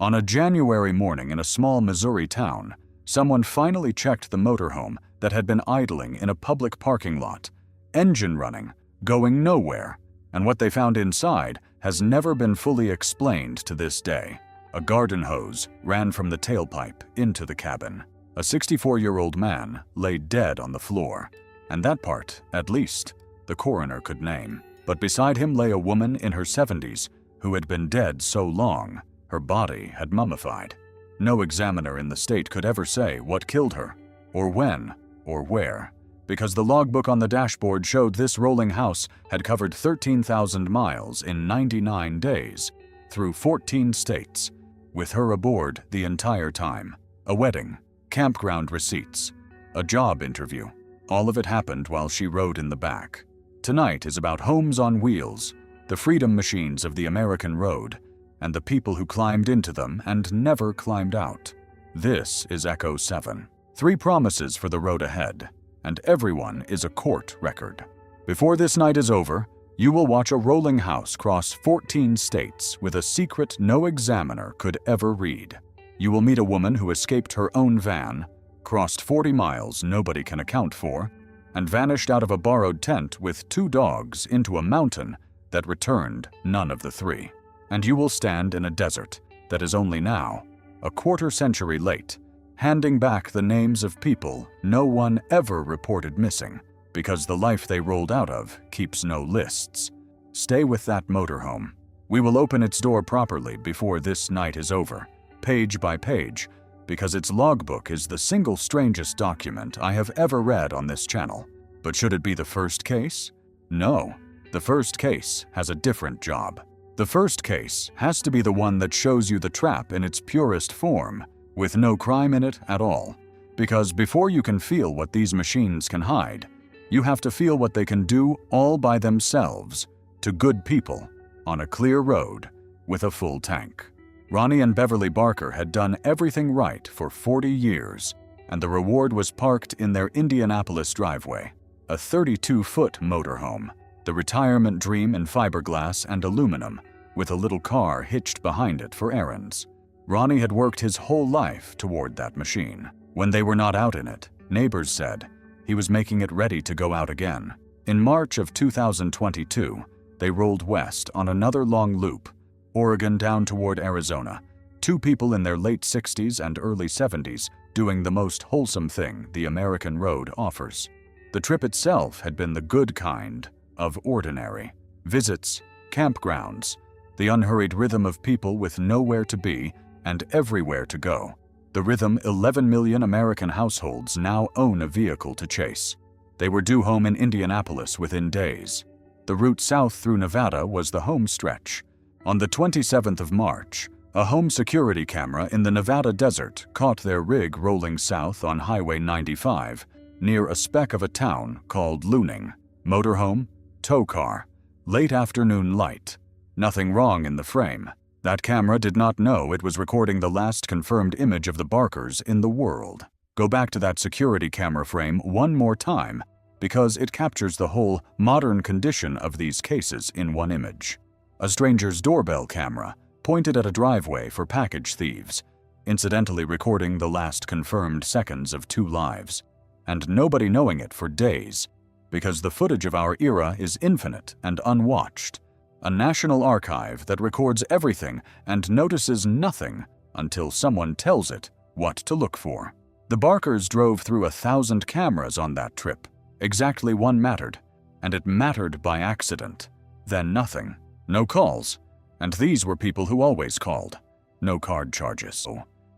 On a January morning in a small Missouri town, someone finally checked the motorhome that had been idling in a public parking lot, engine running, going nowhere, and what they found inside has never been fully explained to this day. A garden hose ran from the tailpipe into the cabin. A 64-year-old man lay dead on the floor, and that part, at least, the coroner could name. But beside him lay a woman in her 70s who had been dead so long, her body had mummified. No examiner in the state could ever say what killed her, or when, or where, because the logbook on the dashboard showed this rolling house had covered 13,000 miles in 99 days, through 14 states, with her aboard the entire time. A wedding, campground receipts, a job interview. All of it happened while she rode in the back. Tonight is about homes on wheels, the freedom machines of the American road, and the people who climbed into them and never climbed out. This is Echo 7. 3 promises for the road ahead, and everyone is a court record. Before this night is over, you will watch a rolling house cross 14 states with a secret no examiner could ever read. You will meet a woman who escaped her own van, crossed 40 miles nobody can account for, and vanished out of a borrowed tent with 2 dogs into a mountain that returned none of the 3. And you will stand in a desert that is only now, a quarter century late, handing back the names of people no one ever reported missing, because the life they rolled out of keeps no lists. Stay with that motorhome. We will open its door properly before this night is over, page by page, because its logbook is the single strangest document I have ever read on this channel. But should it be the first case? No, the first case has a different job. The first case has to be the one that shows you the trap in its purest form, with no crime in it at all. Because before you can feel what these machines can hide, you have to feel what they can do all by themselves, to good people, on a clear road, with a full tank. Ronnie and Beverly Barker had done everything right for 40 years, and the reward was parked in their Indianapolis driveway, a 32-foot motorhome, the retirement dream in fiberglass and aluminum, with a little car hitched behind it for errands. Ronnie had worked his whole life toward that machine. When they were not out in it, neighbors said he was making it ready to go out again. In March of 2022, they rolled west on another long loop, Oregon down toward Arizona, 2 people in their late 60s and early 70s doing the most wholesome thing the American road offers. The trip itself had been the good kind of ordinary. Visits, campgrounds, the unhurried rhythm of people with nowhere to be and everywhere to go. The rhythm 11 million American households now own a vehicle to chase. They were due home in Indianapolis within days. The route south through Nevada was the home stretch. On the 27th of March, a home security camera in the Nevada desert caught their rig rolling south on Highway 95 near a speck of a town called Luning. Motorhome, tow car, late afternoon light. Nothing wrong in the frame. That camera did not know it was recording the last confirmed image of the Barkers in the world. Go back to that security camera frame one more time, because it captures the whole modern condition of these cases in one image. A stranger's doorbell camera pointed at a driveway for package thieves, incidentally recording the last confirmed seconds of 2 lives, and nobody knowing it for days, because the footage of our era is infinite and unwatched. A national archive that records everything and notices nothing until someone tells it what to look for. The Barkers drove through 1,000 cameras on that trip. Exactly one mattered, and it mattered by accident. Then nothing. No calls. And these were people who always called. No card charges.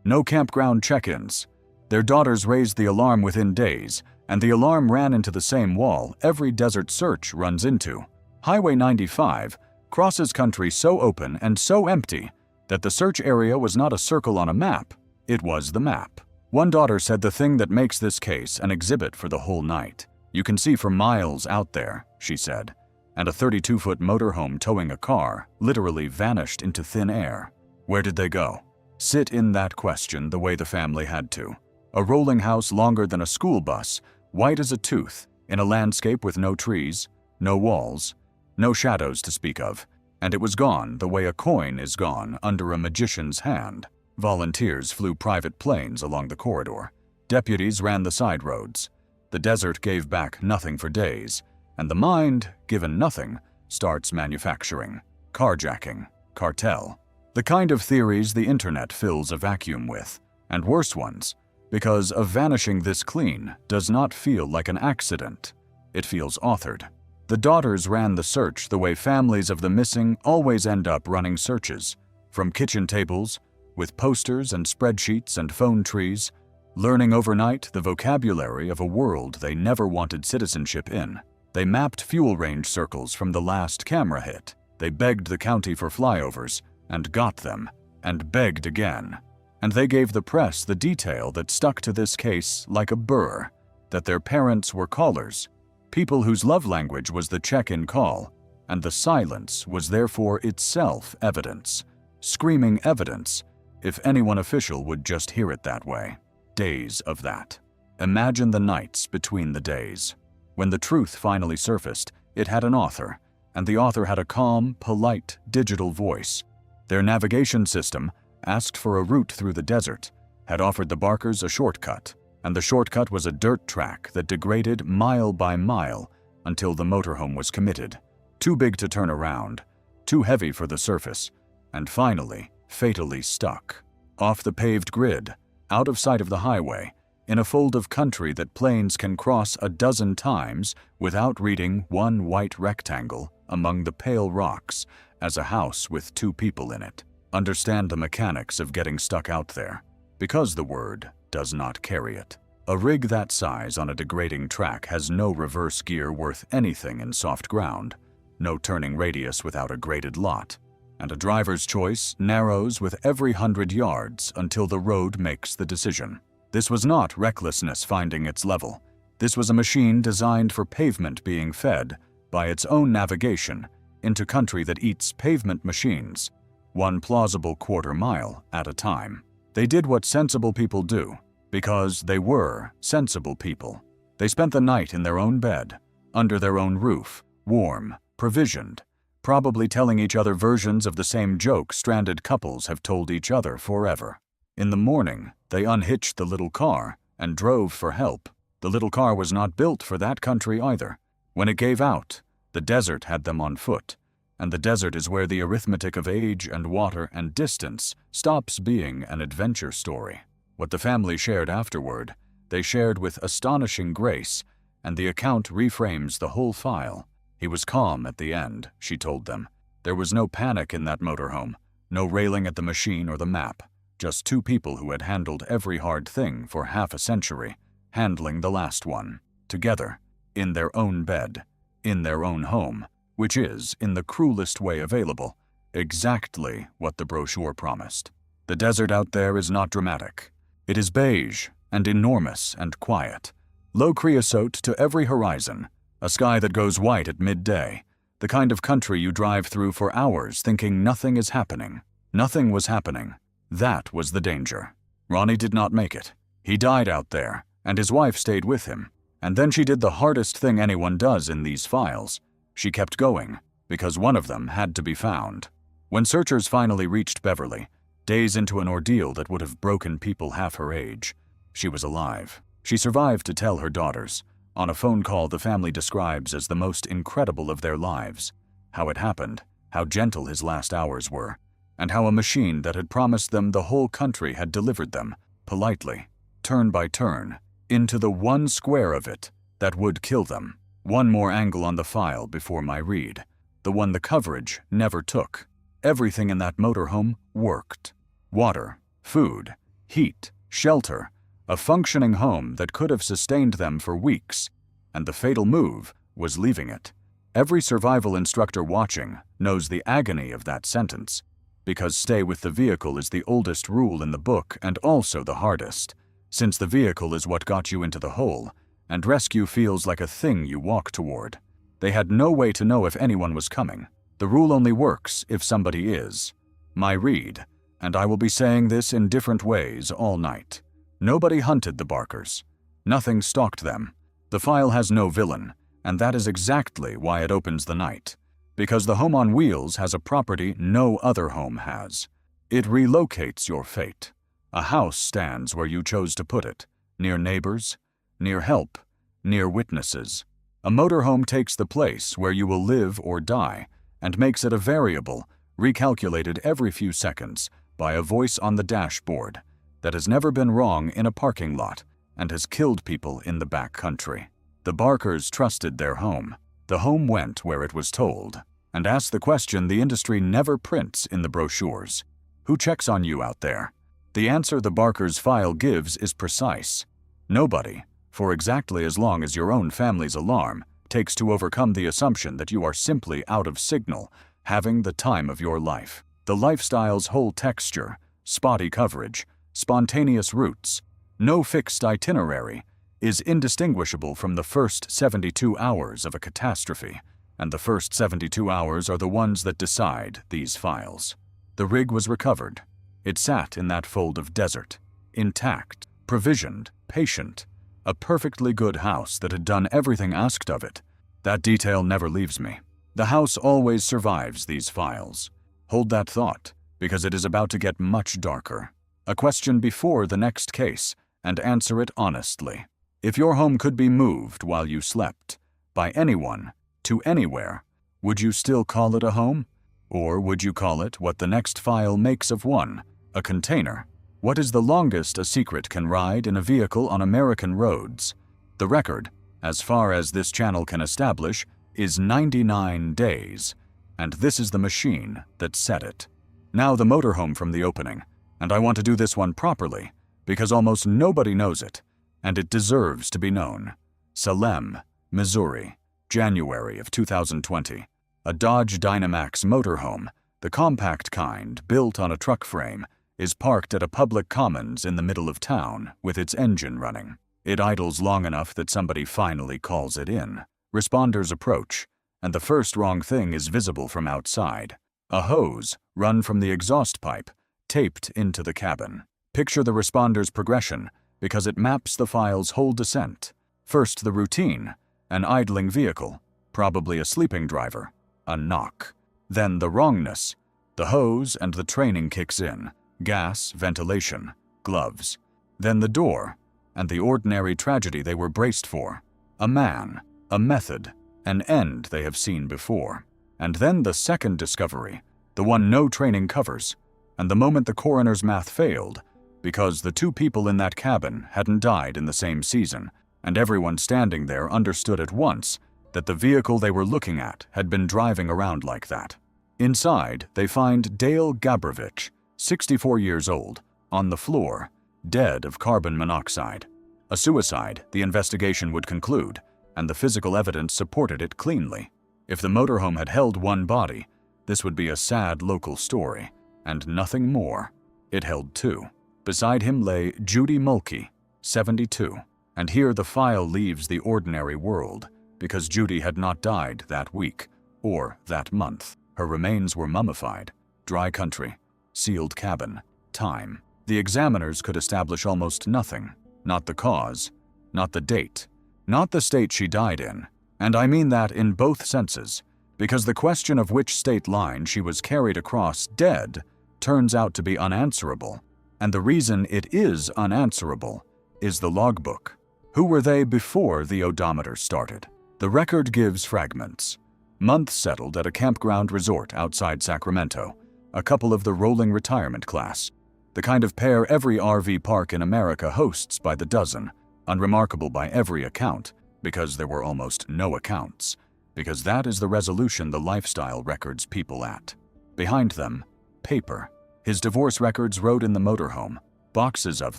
No campground check-ins. Their daughters raised the alarm within days, and the alarm ran into the same wall every desert search runs into. Highway 95 crosses country so open and so empty that the search area was not a circle on a map, it was the map. One daughter said the thing that makes this case an exhibit for the whole night. You can see for miles out there, she said, and a 32-foot motorhome towing a car literally vanished into thin air. Where did they go? Sit in that question the way the family had to. A rolling house longer than a school bus, white as a tooth, in a landscape with no trees, no walls, no shadows to speak of, And it was gone the way a coin is gone under a magician's hand. Volunteers flew private planes along the corridor. Deputies ran the side roads. The desert gave back nothing for days, and the mind, given nothing, starts manufacturing, carjacking, cartel. The kind of theories the internet fills a vacuum with, and worse ones, because a vanishing this clean does not feel like an accident. It feels authored. The daughters ran the search the way families of the missing always end up running searches, from kitchen tables, with posters and spreadsheets and phone trees, learning overnight the vocabulary of a world they never wanted citizenship in. They mapped fuel range circles from the last camera hit. They begged the county for flyovers, and got them, and begged again. And they gave the press the detail that stuck to this case like a burr, that their parents were callers, people whose love language was the check-in call, and the silence was therefore itself evidence, screaming evidence, if anyone official would just hear it that way. Days of that. Imagine the nights between the days. When the truth finally surfaced, it had an author, and the author had a calm, polite, digital voice. Their navigation system, asked for a route through the desert, had offered the Barkers a shortcut, and the shortcut was a dirt track that degraded mile by mile until the motorhome was committed, too big to turn around, too heavy for the surface, and finally, fatally stuck, off the paved grid, out of sight of the highway, in a fold of country that planes can cross a dozen times without reading one white rectangle among the pale rocks as a house with two people in it. Understand the mechanics of getting stuck out there, because the word does not carry it. A rig that size on a degrading track has no reverse gear worth anything in soft ground, no turning radius without a graded lot, and a driver's choice narrows with every 100 yards until the road makes the decision. This was not recklessness finding its level. This was a machine designed for pavement being fed, by its own navigation, into country that eats pavement machines, one plausible quarter mile at a time. They did what sensible people do, because they were sensible people. They spent the night in their own bed, under their own roof, warm, provisioned, probably telling each other versions of the same joke stranded couples have told each other forever. In the morning, they unhitched the little car and drove for help. The little car was not built for that country either. When it gave out, the desert had them on foot, and the desert is where the arithmetic of age and water and distance stops being an adventure story. What the family shared afterward, they shared with astonishing grace, and the account reframes the whole file. He was calm at the end, she told them. There was no panic in that motorhome, no railing at the machine or the map, just two people who had handled every hard thing for half a century, handling the last one, together, in their own bed, in their own home, which is, in the cruelest way available, exactly what the brochure promised. The desert out there is not dramatic. It is beige and enormous and quiet, low creosote to every horizon, a sky that goes white at midday, the kind of country you drive through for hours thinking nothing is happening. Nothing was happening. That was the danger. Ronnie did not make it. He died out there, and his wife stayed with him. And then she did the hardest thing anyone does in these files. She kept going, because one of them had to be found. When searchers finally reached Beverly, days into an ordeal that would have broken people half her age, she was alive. She survived to tell her daughters, on a phone call the family describes as the most incredible of their lives, how it happened, how gentle his last hours were, and how a machine that had promised them the whole country had delivered them, politely, turn by turn, into the one square of it that would kill them. One more angle on the file before my read, the one the coverage never took. Everything in that motorhome worked. Water, food, heat, shelter, a functioning home that could have sustained them for weeks, and the fatal move was leaving it. Every survival instructor watching knows the agony of that sentence, because stay with the vehicle is the oldest rule in the book and also the hardest, since the vehicle is what got you into the hole, and rescue feels like a thing you walk toward. They had no way to know if anyone was coming. The rule only works if somebody is. My read, and I will be saying this in different ways all night. Nobody hunted the Barkers. Nothing stalked them. The file has no villain, and that is exactly why it opens the night. Because the home on wheels has a property no other home has. It relocates your fate. A house stands where you chose to put it, near neighbors, near help, near witnesses. A motorhome takes the place where you will live or die and makes it a variable, recalculated every few seconds by a voice on the dashboard that has never been wrong in a parking lot and has killed people in the back country. The Barkers trusted their home. The home went where it was told and asked the question the industry never prints in the brochures. Who checks on you out there? The answer the Barkers file gives is precise. Nobody, for exactly as long as your own family's alarm takes to overcome the assumption that you are simply out of signal, having the time of your life. The lifestyle's whole texture, spotty coverage, spontaneous routes, no fixed itinerary, is indistinguishable from the first 72 hours of a catastrophe, and the first 72 hours are the ones that decide these files. The rig was recovered. It sat in that fold of desert, intact, provisioned, patient, a perfectly good house that had done everything asked of it. That detail never leaves me. The house always survives these files. Hold that thought, because it is about to get much darker. A question before the next case, and answer it honestly. If your home could be moved while you slept, by anyone, to anywhere, would you still call it a home? Or would you call it what the next file makes of one, a container? What is the longest a secret can ride in a vehicle on American roads? The record, as far as this channel can establish, is 99 days, and this is the machine that set it. Now the motorhome from the opening, and I want to do this one properly, because almost nobody knows it, and it deserves to be known. Salem, Missouri, January of 2020. A Dodge Dynamax motorhome, the compact kind built on a truck frame, is parked at a public commons in the middle of town with its engine running. It idles long enough that somebody finally calls it in. Responders approach, and the first wrong thing is visible from outside. A hose, run from the exhaust pipe, taped into the cabin. Picture the responder's progression, because it maps the file's whole descent. First the routine, an idling vehicle, probably a sleeping driver, a knock. Then the wrongness. The hose and the training kicks in, gas, ventilation, gloves. Then the door, and the ordinary tragedy they were braced for. A man, a method, an end they have seen before. And then the second discovery, the one no training covers, and the moment the coroner's math failed, because the two people in that cabin hadn't died in the same season, and everyone standing there understood at once that the vehicle they were looking at had been driving around like that. Inside, they find Dale Gabrovich, 64 years old, on the floor, dead of carbon monoxide. A suicide, the investigation would conclude, and the physical evidence supported it cleanly. If the motorhome had held one body, this would be a sad local story, and nothing more. It held two. Beside him lay Judy Mulkey, 72, and here the file leaves the ordinary world, because Judy had not died that week, or that month. Her remains were mummified, dry country, sealed cabin, time. The examiners could establish almost nothing, not the cause, not the date, not the state she died in, and I mean that in both senses, because the question of which state line she was carried across dead turns out to be unanswerable, and the reason it is unanswerable is the logbook. Who were they before the odometer started? The record gives fragments. Month settled at a campground resort outside Sacramento, a couple of the rolling retirement class, the kind of pair every RV park in America hosts by the dozen, unremarkable by every account, because there were almost no accounts, because that is the resolution the lifestyle records people at. Behind them, paper. His divorce records wrote in the motorhome, boxes of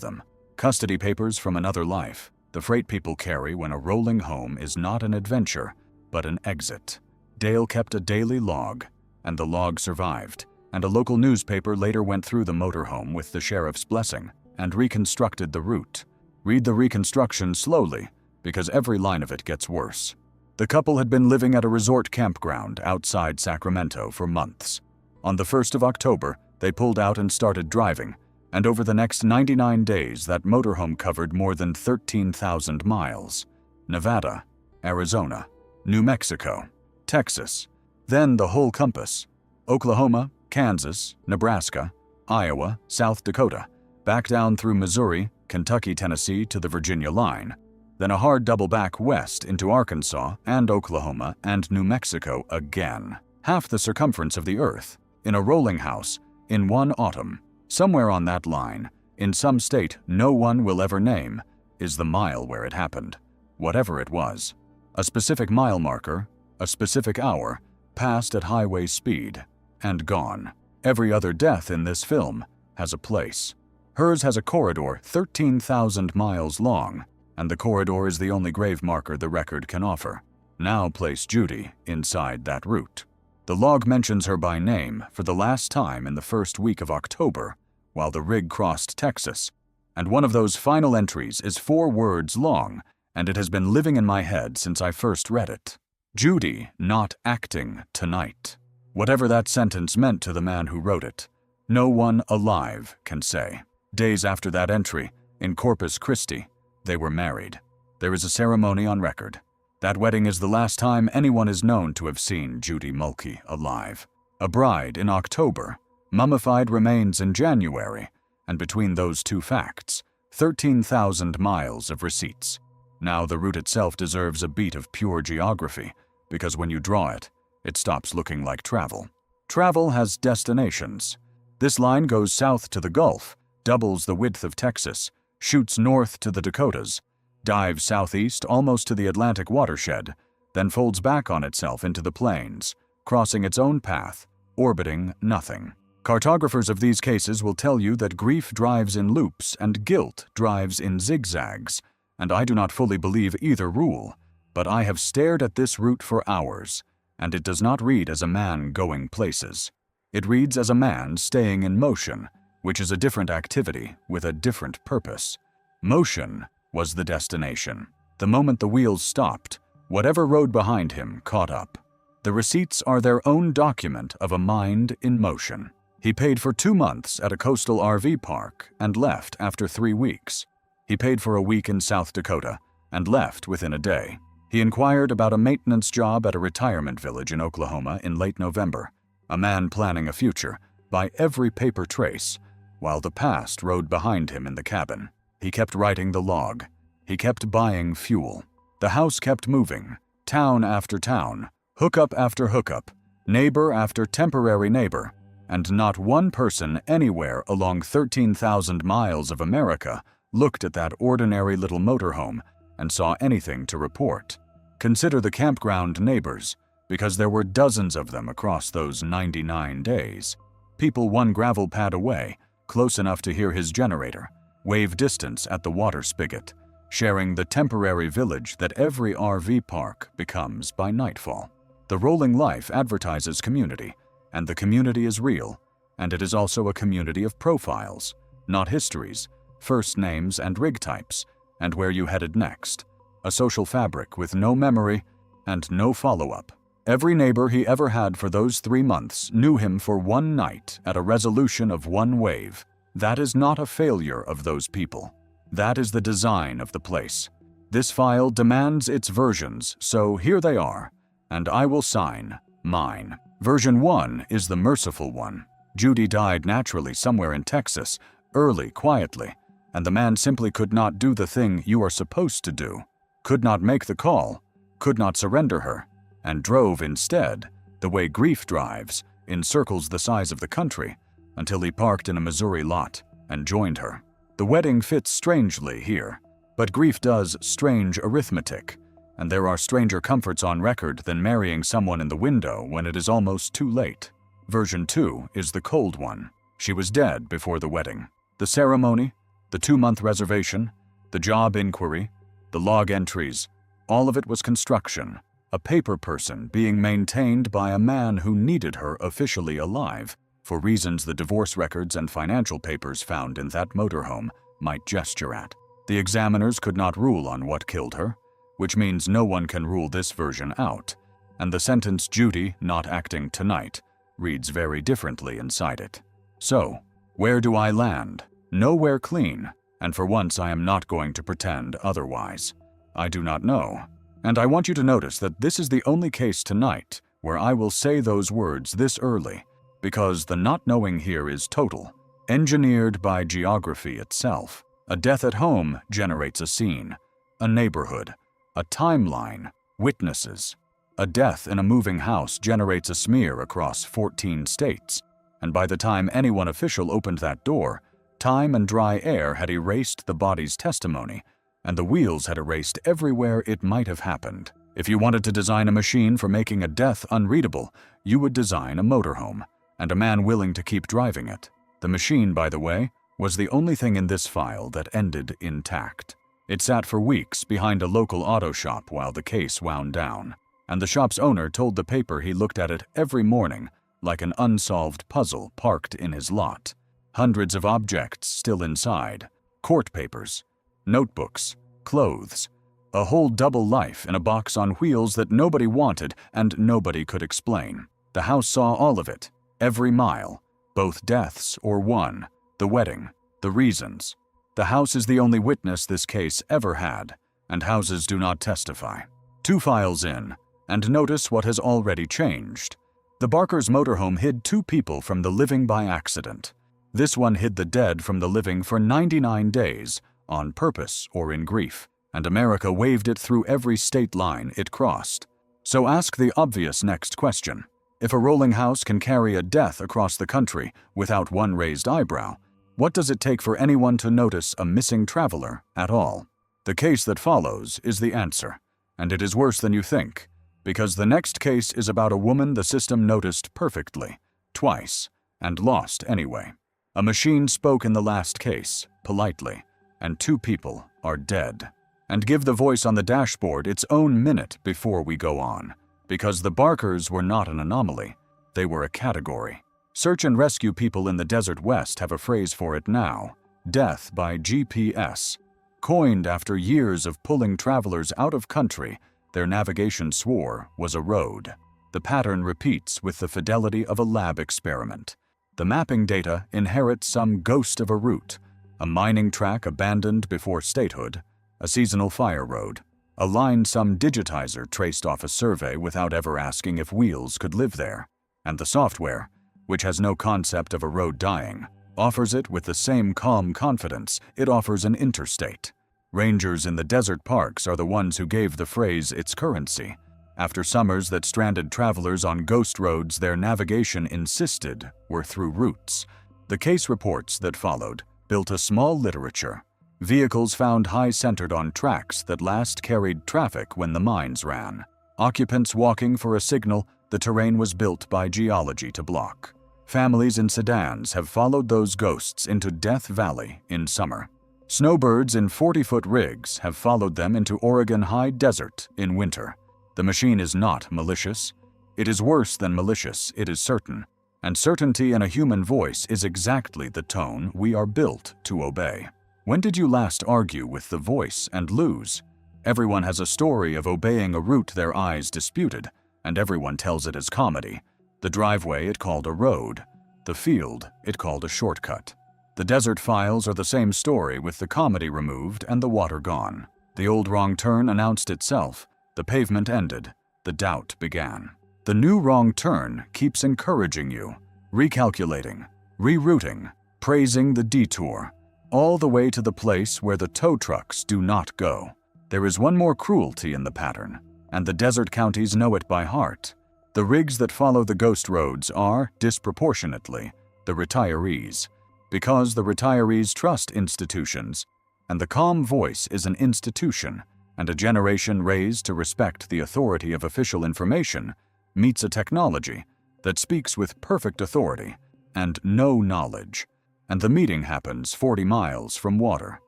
them, custody papers from another life, the freight people carry when a rolling home is not an adventure, but an exit. Dale kept a daily log, and the log survived, and a local newspaper later went through the motorhome with the sheriff's blessing and reconstructed the route. Read the reconstruction slowly, because every line of it gets worse. The couple had been living at a resort campground outside Sacramento for months. On the 1st of October, they pulled out and started driving, and over the next 99 days that motorhome covered more than 13,000 miles. Nevada, Arizona, New Mexico, Texas. Then the whole compass: Oklahoma, Kansas, Nebraska, Iowa, South Dakota, back down through Missouri, Kentucky, Tennessee to the Virginia line, then a hard double back west into Arkansas and Oklahoma and New Mexico again. Half the circumference of the earth, in a rolling house, in one autumn. Somewhere on that line, in some state no one will ever name, is the mile where it happened, whatever it was. A specific mile marker, a specific hour, passed at highway speed, and gone. Every other death in this film has a place. Hers has a corridor 13,000 miles long, and the corridor is the only grave marker the record can offer. Now place Judy inside that route. The log mentions her by name for the last time in the first week of October, while the rig crossed Texas, and one of those final entries is 4 words long, and it has been living in my head since I first read it. Judy not acting tonight. Whatever that sentence meant to the man who wrote it, no one alive can say. Days after that entry, in Corpus Christi, they were married. There is a ceremony on record. That wedding is the last time anyone is known to have seen Judy Mulkey alive. A bride in October, mummified remains in January, and between those two facts, 13,000 miles of receipts. Now the route itself deserves a beat of pure geography, because when you draw it, it stops looking like travel. Travel has destinations. This line goes south to the Gulf, doubles the width of Texas, shoots north to the Dakotas, dives southeast almost to the Atlantic watershed, then folds back on itself into the plains, crossing its own path, orbiting nothing. Cartographers of these cases will tell you that grief drives in loops and guilt drives in zigzags, and I do not fully believe either rule, but I have stared at this route for hours, and it does not read as a man going places. It reads as a man staying in motion, which is a different activity with a different purpose. Motion was the destination. The moment the wheels stopped, whatever rode behind him caught up. The receipts are their own document of a mind in motion. He paid for 2 months at a coastal RV park and left after 3 weeks. He paid for a week in South Dakota and left within a day. He inquired about a maintenance job at a retirement village in Oklahoma in late November, a man planning a future by every paper trace, while the past rode behind him in the cabin. He kept writing the log. He kept buying fuel. The house kept moving, town after town, hookup after hookup, neighbor after temporary neighbor, and not one person anywhere along 13,000 miles of America looked at that ordinary little motorhome and saw anything to report. Consider the campground neighbors, because there were dozens of them across those 99 days. People 1 gravel pad away, close enough to hear his generator, wave distance at the water spigot, sharing the temporary village that every RV park becomes by nightfall. The rolling life advertises community, and the community is real, and it is also a community of profiles, not histories, first names and rig types, and where you headed next. A social fabric with no memory and no follow-up. Every neighbor he ever had for those 3 months knew him for 1 night at a resolution of 1 wave. That is not a failure of those people. That is the design of the place. This file demands its versions, so here they are, and I will sign mine. Version 1 is the merciful one. Judy died naturally somewhere in Texas, early, quietly, and the man simply could not do the thing you are supposed to do, could not make the call, could not surrender her, and drove instead, the way grief drives, in circles the size of the country, until he parked in a Missouri lot and joined her. The wedding fits strangely here, but grief does strange arithmetic, and there are stranger comforts on record than marrying someone in the window when it is almost too late. Version 2 is the cold one. She was dead before the wedding. The ceremony, the 2-month reservation, the job inquiry, the log entries, all of it was construction, a paper person being maintained by a man who needed her officially alive, for reasons the divorce records and financial papers found in that motorhome might gesture at. The examiners could not rule on what killed her, which means no one can rule this version out, and the sentence Judy not acting tonight reads very differently inside it. So, where do I land? Nowhere clean, and for once I am not going to pretend otherwise. I do not know, and I want you to notice that this is the only case tonight where I will say those words this early, because the not knowing here is total, engineered by geography itself. A death at home generates a scene, a neighborhood, a timeline, witnesses. A death in a moving house generates a smear across 14 states, and by the time anyone official opened that door, time and dry air had erased the body's testimony, and the wheels had erased everywhere it might have happened. If you wanted to design a machine for making a death unreadable, you would design a motorhome, and a man willing to keep driving it. The machine, by the way, was the only thing in this file that ended intact. It sat for weeks behind a local auto shop while the case wound down, and the shop's owner told the paper he looked at it every morning like an unsolved puzzle parked in his lot. Hundreds of objects still inside, court papers, notebooks, clothes, a whole double life in a box on wheels that nobody wanted and nobody could explain. The house saw all of it, every mile, both deaths or one, the wedding, the reasons. The house is the only witness this case ever had, and houses do not testify. 2 files in, and notice what has already changed. The Barkers' motorhome hid 2 people from the living by accident. This one hid the dead from the living for 99 days, on purpose or in grief, and America waved it through every state line it crossed. So ask the obvious next question. If a rolling house can carry a death across the country without one raised eyebrow, what does it take for anyone to notice a missing traveler at all? The case that follows is the answer, and it is worse than you think, because the next case is about a woman the system noticed perfectly, twice, and lost anyway. A machine spoke in the last case, politely, and 2 people are dead. And give the voice on the dashboard its own minute before we go on, because the Barkers were not an anomaly, they were a category. Search and rescue people in the Desert West have a phrase for it now, death by GPS. Coined after years of pulling travelers out of country, their navigation swore was a road. The pattern repeats with the fidelity of a lab experiment. The mapping data inherits some ghost of a route, a mining track abandoned before statehood, a seasonal fire road, a line some digitizer traced off a survey without ever asking if wheels could live there, and the software, which has no concept of a road dying, offers it with the same calm confidence it offers an interstate. Rangers in the desert parks are the ones who gave the phrase its currency. After summers that stranded travelers on ghost roads their navigation insisted were through routes, the case reports that followed built a small literature. Vehicles found high-centered on tracks that last carried traffic when the mines ran. Occupants walking for a signal the terrain was built by geology to block. Families in sedans have followed those ghosts into Death Valley in summer. Snowbirds in 40-foot rigs have followed them into Oregon high desert in winter. The machine is not malicious. It is worse than malicious, it is certain. And certainty in a human voice is exactly the tone we are built to obey. When did you last argue with the voice and lose? Everyone has a story of obeying a route their eyes disputed, and everyone tells it as comedy. The driveway it called a road, the field it called a shortcut. The desert files are the same story with the comedy removed and the water gone. The old wrong turn announced itself, the pavement ended, the doubt began. The new wrong turn keeps encouraging you, recalculating, rerouting, praising the detour, all the way to the place where the tow trucks do not go. There is one more cruelty in the pattern, and the desert counties know it by heart. The rigs that follow the ghost roads are, disproportionately, the retirees, because the retirees trust institutions, and the calm voice is an institution, and a generation raised to respect the authority of official information meets a technology that speaks with perfect authority and no knowledge, and the meeting happens 40 miles from water.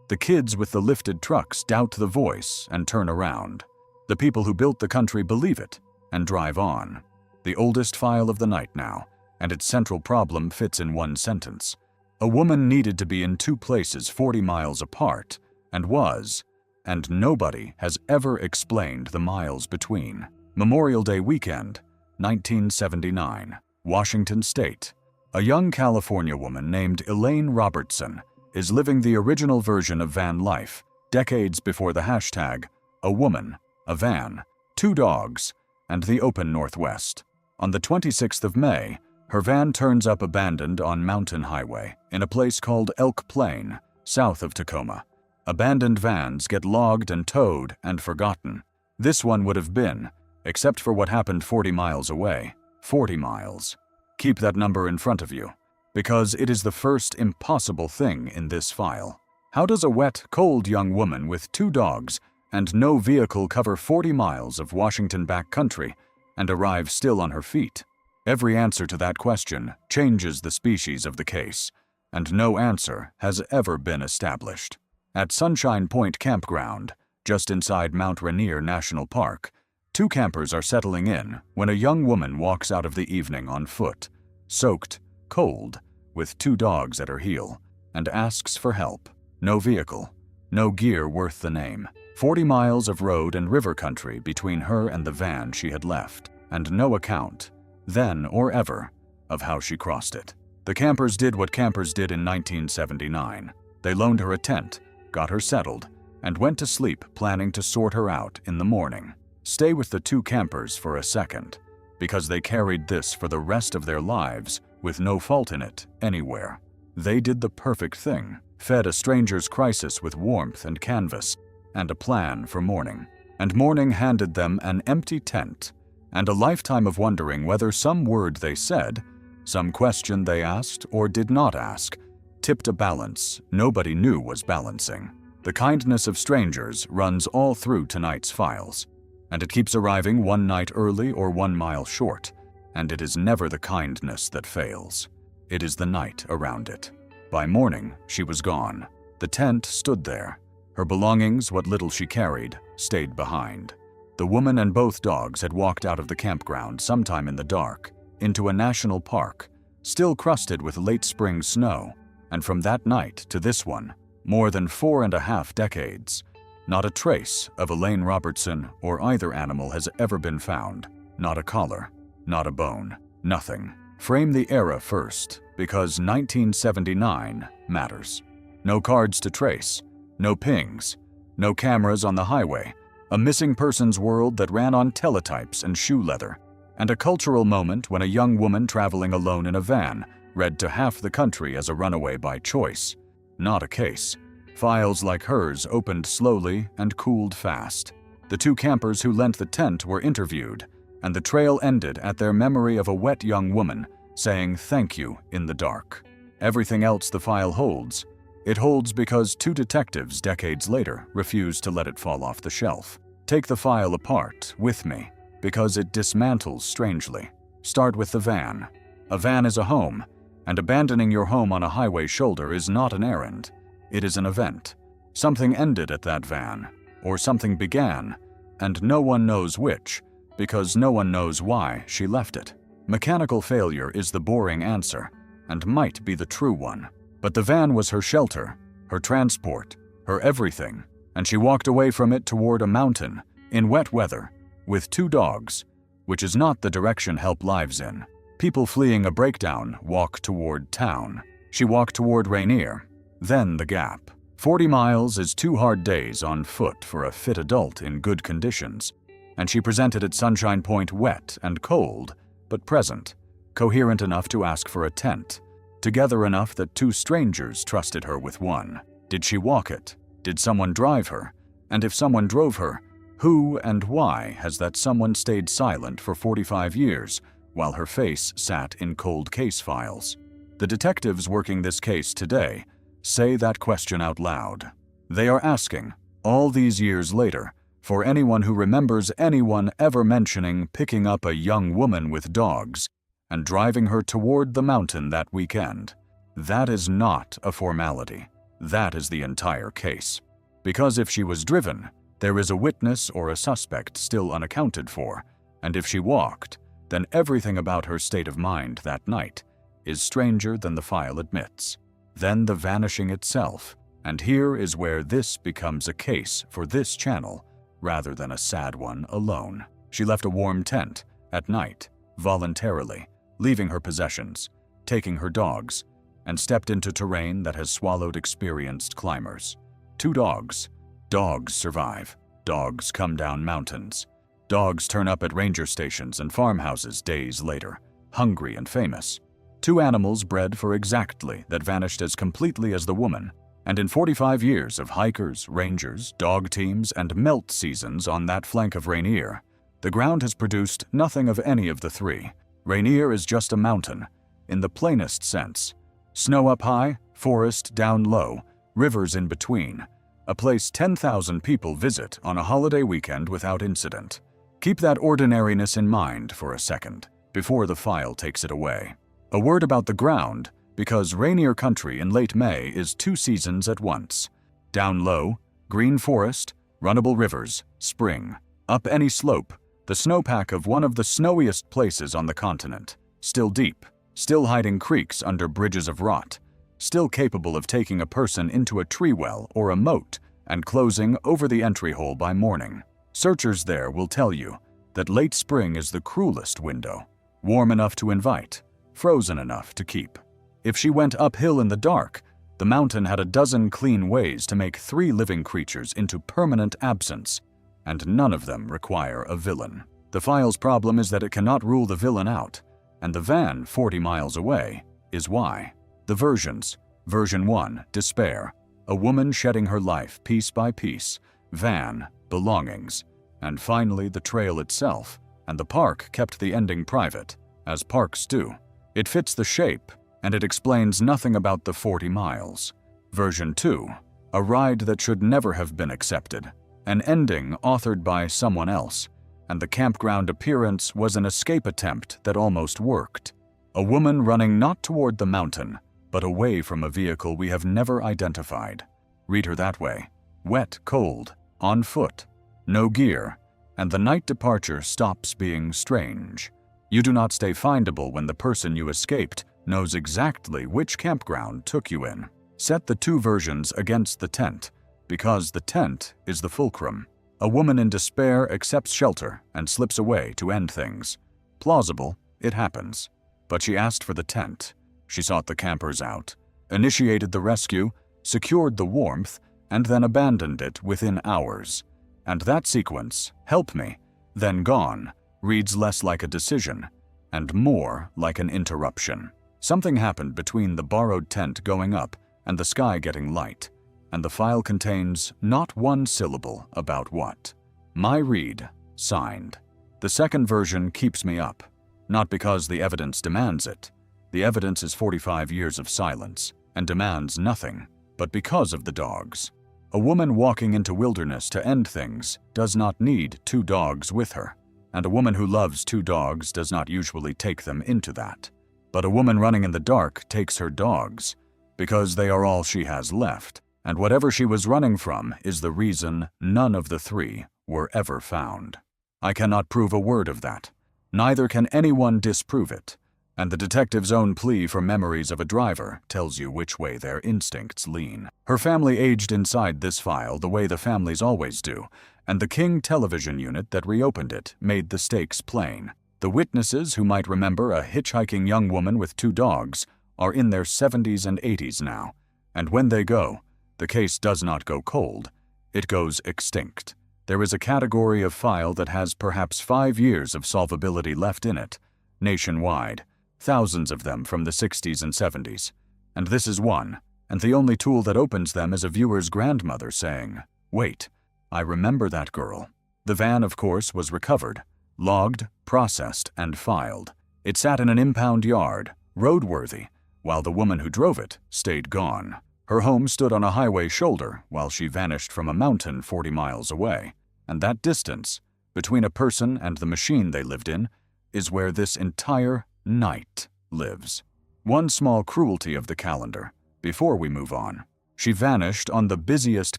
The kids with the lifted trucks doubt the voice and turn around. The people who built the country believe it and drive on. The oldest file of the night now, and its central problem fits in one sentence. A woman needed to be in 2 places 40 miles apart, and was, and nobody has ever explained the miles between. Memorial Day weekend, 1979, Washington State. A young California woman named Elaine Robertson is living the original version of van life, decades before the hashtag, a woman, a van, 2 dogs, and the open northwest. On the 26th of May, her van turns up abandoned on Mountain Highway in a place called Elk Plain, south of Tacoma. Abandoned vans get logged and towed and forgotten. This one would have been, except for what happened 40 miles away. 40 miles. Keep that number in front of you, because it is the first impossible thing in this file. How does a wet, cold young woman with 2 dogs and no vehicle cover 40 miles of Washington backcountry and arrive still on her feet? Every answer to that question changes the species of the case, and no answer has ever been established. At Sunshine Point Campground, just inside Mount Rainier National Park, 2 campers are settling in when a young woman walks out of the evening on foot, soaked, cold, with 2 dogs at her heel, and asks for help. No vehicle, no gear worth the name. 40 miles of road and river country between her and the van she had left, and no account, then or ever, of how she crossed it. The campers did what campers did in 1979. They loaned her a tent, got her settled, and went to sleep planning to sort her out in the morning. Stay with the 2 campers for a second, because they carried this for the rest of their lives with no fault in it anywhere. They did the perfect thing, fed a stranger's crisis with warmth and canvas, and a plan for morning. And morning handed them an empty tent, and a lifetime of wondering whether some word they said, some question they asked or did not ask, tipped a balance nobody knew was balancing. The kindness of strangers runs all through tonight's files, and it keeps arriving 1 night early or 1 mile short, and it is never the kindness that fails. It is the night around it. By morning, she was gone. The tent stood there. Her belongings, what little she carried, stayed behind. The woman and both dogs had walked out of the campground sometime in the dark, into a national park, still crusted with late spring snow, and from that night to this one, more than 4.5 decades, not a trace of Elaine Robertson or either animal has ever been found. Not a collar, not a bone, nothing. Frame the era first, because 1979 matters. No cards to trace, no pings, no cameras on the highway, a missing persons world that ran on teletypes and shoe leather, and a cultural moment when a young woman traveling alone in a van read to half the country as a runaway by choice. Not a case. Files like hers opened slowly and cooled fast. The 2 campers who lent the tent were interviewed, and the trail ended at their memory of a wet young woman saying thank you in the dark. Everything else the file holds, it holds because 2 detectives decades later refused to let it fall off the shelf. Take the file apart with me, because it dismantles strangely. Start with the van. A van is a home, and abandoning your home on a highway shoulder is not an errand. It is an event. Something ended at that van, or something began, and no one knows which, because no one knows why she left it. Mechanical failure is the boring answer, and might be the true one. But the van was her shelter, her transport, her everything, and she walked away from it toward a mountain, in wet weather, with 2 dogs, which is not the direction help lives in. People fleeing a breakdown walk toward town. She walked toward Rainier, then the Gap. 40 miles is 2 hard days on foot for a fit adult in good conditions, and she presented at Sunshine Point wet and cold, but present, coherent enough to ask for a tent, together enough that 2 strangers trusted her with one. Did she walk it? Did someone drive her? And if someone drove her, who and why has that someone stayed silent for 45 years while her face sat in cold case files? The detectives working this case today say that question out loud. They are asking, all these years later, for anyone who remembers anyone ever mentioning picking up a young woman with dogs and driving her toward the mountain that weekend. That is not a formality. That is the entire case. Because if she was driven, there is a witness or a suspect still unaccounted for, and if she walked, then everything about her state of mind that night is stranger than the file admits. Then the vanishing itself, and here is where this becomes a case for this channel rather than a sad one alone. She left a warm tent at night, voluntarily, leaving her possessions, taking her dogs, and stepped into terrain that has swallowed experienced climbers. 2 dogs. Dogs survive. Dogs come down mountains. Dogs turn up at ranger stations and farmhouses days later, hungry and famous. Two animals bred for exactly that vanished as completely as the woman, and in 45 years of hikers, rangers, dog teams, and melt seasons on that flank of Rainier, the ground has produced nothing of any of the three. Rainier is just a mountain, in the plainest sense. Snow up high, forest down low, rivers in between. A place 10,000 people visit on a holiday weekend without incident. Keep that ordinariness in mind for a second, before the file takes it away. A word about the ground, because Rainier Country in late May is 2 seasons at once. Down low, green forest, runnable rivers, spring. Up any slope, the snowpack of one of the snowiest places on the continent. Still deep, still hiding creeks under bridges of rot, still capable of taking a person into a tree well or a moat and closing over the entry hole by morning. Searchers there will tell you that late spring is the cruelest window, warm enough to invite, frozen enough to keep. If she went uphill in the dark, the mountain had a dozen clean ways to make 3 living creatures into permanent absence, and none of them require a villain. The file's problem is that it cannot rule the villain out, and the van 40 miles away is why. The versions: version 1, despair, a woman shedding her life piece by piece, van, belongings, and finally the trail itself, and the park kept the ending private, as parks do. It fits the shape, and it explains nothing about the 40 miles. Version 2, a ride that should never have been accepted, an ending authored by someone else, and the campground appearance was an escape attempt that almost worked. A woman running not toward the mountain, but away from a vehicle we have never identified. Read her that way. Wet, cold, on foot, no gear, and the night departure stops being strange. You do not stay findable when the person you escaped knows exactly which campground took you in. Set the 2 versions against the tent, because the tent is the fulcrum. A woman in despair accepts shelter and slips away to end things. Plausible, it happens. But she asked for the tent. She sought the campers out, initiated the rescue, secured the warmth, and then abandoned it within hours. And that sequence, help me, then gone, reads less like a decision and more like an interruption. Something happened between the borrowed tent going up and the sky getting light, and the file contains not one syllable about what. My read, signed. The second version keeps me up, not because the evidence demands it. The evidence is 45 years of silence and demands nothing, but because of the dogs. A woman walking into wilderness to end things does not need 2 dogs with her, and a woman who loves 2 dogs does not usually take them into that. But a woman running in the dark takes her dogs, because they are all she has left, and whatever she was running from is the reason none of the 3 were ever found. I cannot prove a word of that. Neither can anyone disprove it, and the detective's own plea for memories of a driver tells you which way their instincts lean. Her family aged inside this file the way the families always do, and the King television unit that reopened it made the stakes plain. The witnesses who might remember a hitchhiking young woman with 2 dogs are in their 70s and 80s now, and when they go, the case does not go cold, it goes extinct. There is a category of file that has perhaps 5 years of solvability left in it, nationwide, thousands of them from the 60s and 70s, and this is one, and the only tool that opens them is a viewer's grandmother saying, "Wait, I remember that girl." The van, of course, was recovered, logged, processed, and filed. It sat in an impound yard, roadworthy, while the woman who drove it stayed gone. Her home stood on a highway shoulder while she vanished from a mountain 40 miles away, and that distance, between a person and the machine they lived in, is where this entire night lives. One small cruelty of the calendar, before we move on. She vanished on the busiest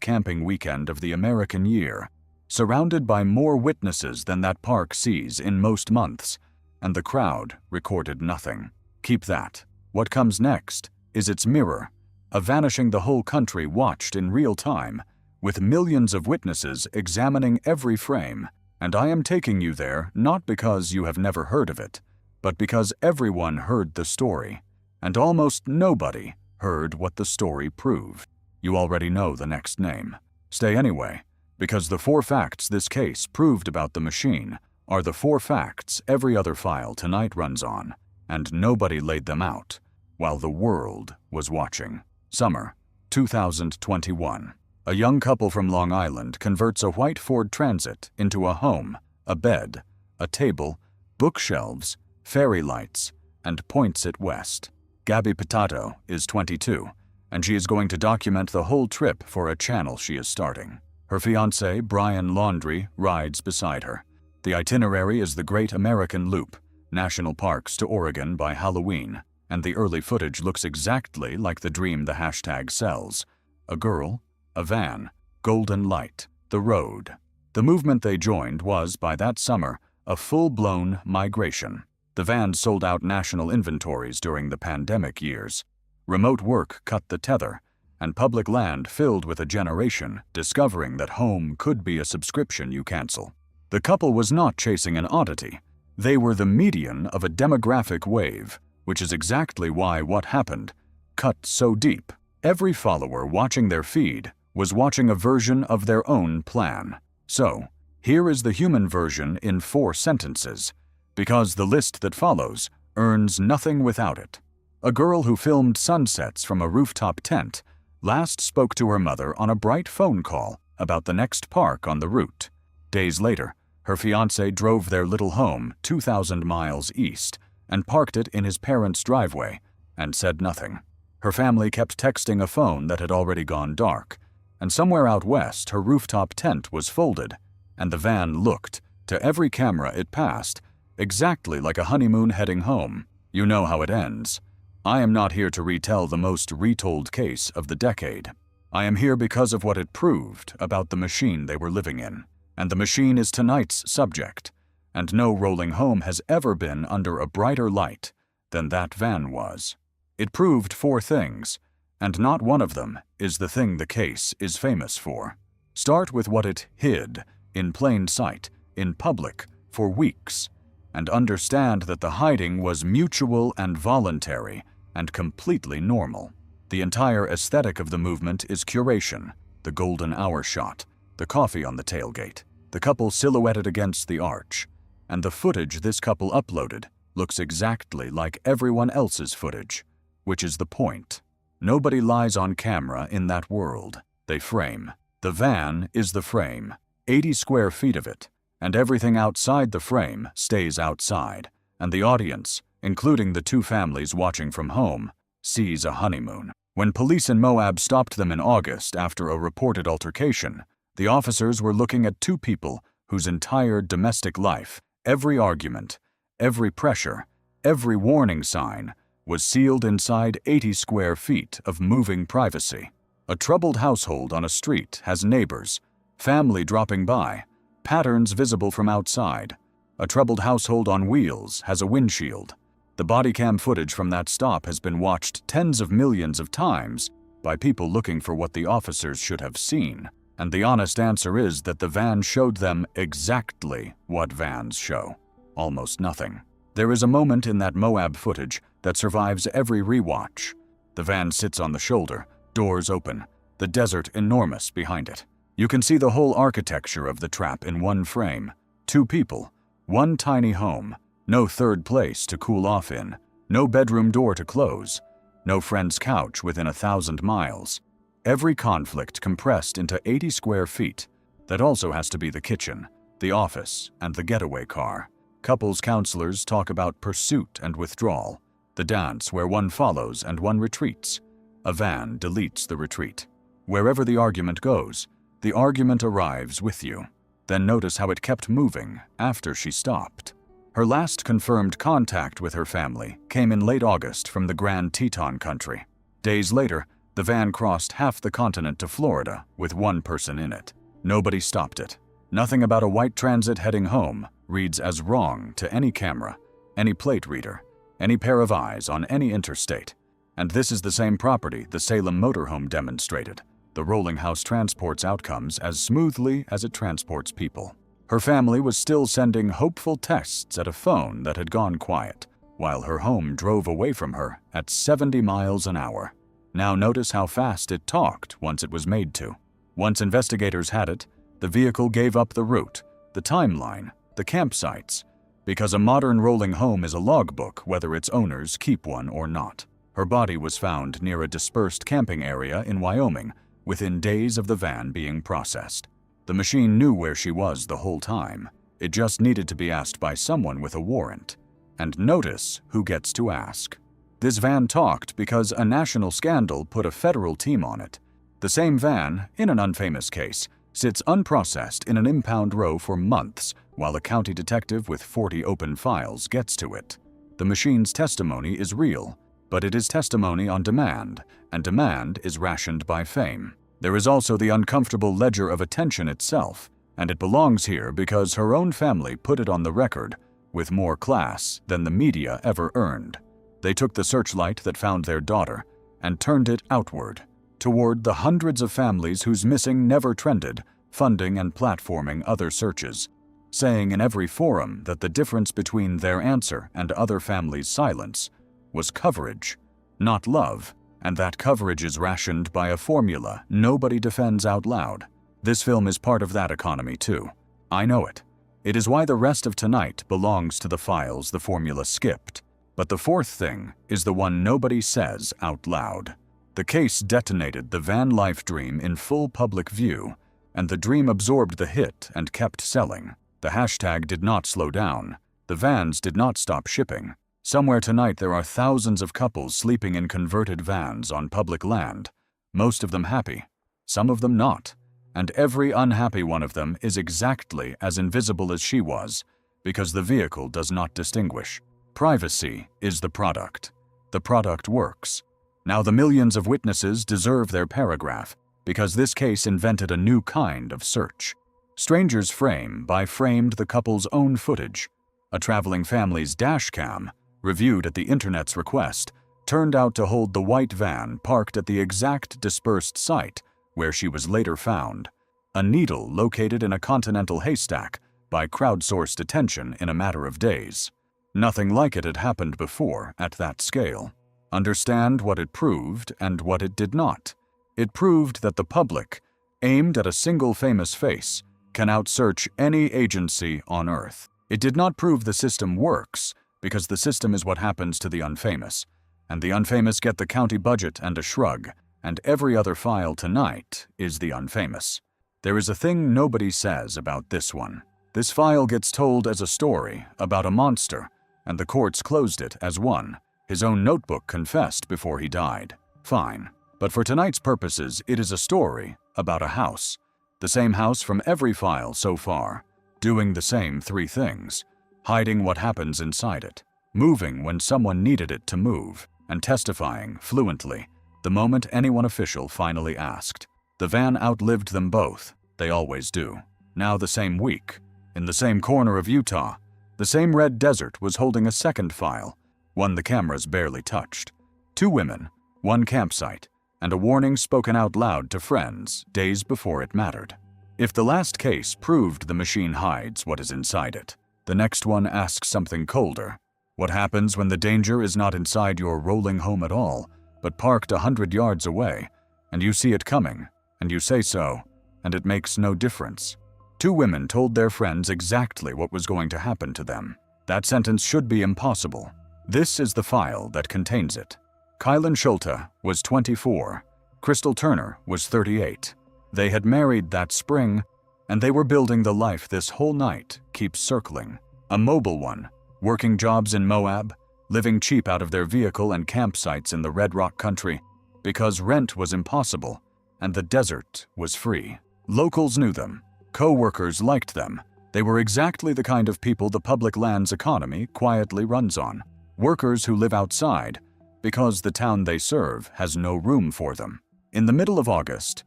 camping weekend of the American year, surrounded by more witnesses than that park sees in most months, and the crowd recorded nothing. Keep that. What comes next is its mirror, a vanishing the whole country watched in real time, with millions of witnesses examining every frame, and I am taking you there not because you have never heard of it, but because everyone heard the story, and almost nobody heard what the story proved. You already know the next name. Stay anyway, because the 4 facts this case proved about the machine are the 4 facts every other file tonight runs on, and nobody laid them out while the world was watching. Summer 2021. A young couple from Long Island converts a white Ford Transit into a home, a bed, a table, bookshelves, fairy lights, and points it west. Gabby Potato is 22, and she is going to document the whole trip for a channel she is starting. Her fiancé, Brian Laundrie, rides beside her. The itinerary is the Great American Loop, national parks to Oregon by Halloween, and the early footage looks exactly like the dream the hashtag sells. A girl, a van, golden light, the road. The movement they joined was, by that summer, a full-blown migration. The van sold out national inventories during the pandemic years. Remote work cut the tether, and public land filled with a generation discovering that home could be a subscription you cancel. The couple was not chasing an oddity. They were the median of a demographic wave, which is exactly why what happened cut so deep. Every follower watching their feed was watching a version of their own plan. So, here is the human version in 4 sentences, because the list that follows earns nothing without it. A girl who filmed sunsets from a rooftop tent last spoke to her mother on a bright phone call about the next park on the route. Days later, her fiancé drove their little home 2,000 miles east and parked it in his parents' driveway and said nothing. Her family kept texting a phone that had already gone dark, and somewhere out west her rooftop tent was folded, and the van looked, to every camera it passed, exactly like a honeymoon heading home. You know how it ends. I am not here to retell the most retold case of the decade. I am here because of what it proved about the machine they were living in. And the machine is tonight's subject, and no rolling home has ever been under a brighter light than that van was. It proved 4 things, and not one of them is the thing the case is famous for. Start with what it hid, in plain sight, in public, for weeks, and understand that the hiding was mutual and voluntary and completely normal. The entire aesthetic of the movement is curation, the golden hour shot, the coffee on the tailgate, the couple silhouetted against the arch, and the footage this couple uploaded looks exactly like everyone else's footage, which is the point. Nobody lies on camera in that world. They frame. The van is the frame, 80 square feet of it, and everything outside the frame stays outside, and the audience, including the 2 families watching from home, sees a honeymoon. When police in Moab stopped them in August after a reported altercation, the officers were looking at 2 people whose entire domestic life, every argument, every pressure, every warning sign, was sealed inside 80 square feet of moving privacy. A troubled household on a street has neighbors, family dropping by, patterns visible from outside. A troubled household on wheels has a windshield. The body cam footage from that stop has been watched tens of millions of times by people looking for what the officers should have seen. And the honest answer is that the van showed them exactly what vans show. Almost nothing. There is a moment in that Moab footage that survives every rewatch. The van sits on the shoulder, doors open, the desert enormous behind it. You can see the whole architecture of the trap in one frame. 2 people, 1 tiny home, no third place to cool off in, no bedroom door to close, no friend's couch within 1,000 miles. Every conflict compressed into 80 square feet. That also has to be the kitchen, the office, and the getaway car. Couples counselors talk about pursuit and withdrawal, the dance where one follows and one retreats. A van deletes the retreat. Wherever the argument goes, the argument arrives with you. Then notice how it kept moving after she stopped. Her last confirmed contact with her family came in late August from the Grand Teton country. Days later, the van crossed half the continent to Florida with 1 person in it. Nobody stopped it. Nothing about a white transit heading home reads as wrong to any camera, any plate reader, any pair of eyes on any interstate. And this is the same property the Salem motorhome demonstrated. The rolling house transports outcomes as smoothly as it transports people. Her family was still sending hopeful texts at a phone that had gone quiet, while her home drove away from her at 70 miles an hour. Now notice how fast it talked once it was made to. Once investigators had it, the The vehicle gave up the route, the timeline, the campsites, because a modern rolling home is a logbook whether its owners keep one or not. Her body was found near a dispersed camping area in Wyoming within days of the van being processed. The machine knew where she was the whole time. It just needed to be asked by someone with a warrant. And notice who gets to ask. This van talked because a national scandal put a federal team on it. The same van, in an unfamous case, sits unprocessed in an impound row for months while a county detective with 40 open files gets to it. The machine's testimony is real, but it is testimony on demand, and demand is rationed by fame. There is also the uncomfortable ledger of attention itself, and it belongs here because her own family put it on the record with more class than the media ever earned. They took the searchlight that found their daughter and turned it outward, toward the hundreds of families whose missing never trended, funding and platforming other searches, saying in every forum that the difference between their answer and other families' silence was coverage, not love, and that coverage is rationed by a formula nobody defends out loud. This film is part of that economy too. I know it. It is why the rest of tonight belongs to the files the formula skipped. But the fourth thing is the one nobody says out loud. The case detonated the van life dream in full public view, and the dream absorbed the hit and kept selling. The hashtag did not slow down. The vans did not stop shipping. Somewhere tonight there are thousands of couples sleeping in converted vans on public land, most of them happy, some of them not, and every unhappy one of them is exactly as invisible as she was, because the vehicle does not distinguish. Privacy is the product. The product works. Now the millions of witnesses deserve their paragraph, because this case invented a new kind of search. Strangers frame by framed the couple's own footage. A traveling family's dash cam, reviewed at the internet's request, turned out to hold the white van parked at the exact dispersed site where she was later found, a needle located in a continental haystack by crowdsourced attention in a matter of days. Nothing like it had happened before at that scale. Understand what it proved and what it did not. It proved that the public, aimed at a single famous face, can outsearch any agency on Earth. It did not prove the system works, because the system is what happens to the unfamous, and the unfamous get the county budget and a shrug, and every other file tonight is the unfamous. There is a thing nobody says about this one. This file gets told as a story about a monster, and the courts closed it as one. His own notebook confessed before he died. Fine. But for tonight's purposes, it is a story about a house. The same house from every file so far, doing the same three things. Hiding what happens inside it, moving when someone needed it to move, and testifying fluently the moment anyone official finally asked. The van outlived them both. They always do. Now the same week, in the same corner of Utah, the same red desert was holding a second file, one the cameras barely touched. 2 women, 1 campsite, and a warning spoken out loud to friends days before it mattered. If the last case proved the machine hides what is inside it, the next one asks something colder. What happens when the danger is not inside your rolling home at all, but parked 100 yards away, and you see it coming, and you say so, and it makes no difference? 2 women told their friends exactly what was going to happen to them. That sentence should be impossible. This is the file that contains it. Kylan Schulte was 24. Crystal Turner was 38. They had married that spring, and they were building the life this whole night keeps circling. A mobile one, working jobs in Moab, living cheap out of their vehicle and campsites in the Red Rock country, because rent was impossible and the desert was free. Locals knew them. Co-workers liked them. They were exactly the kind of people the public lands economy quietly runs on. Workers who live outside because the town they serve has no room for them. In the middle of August,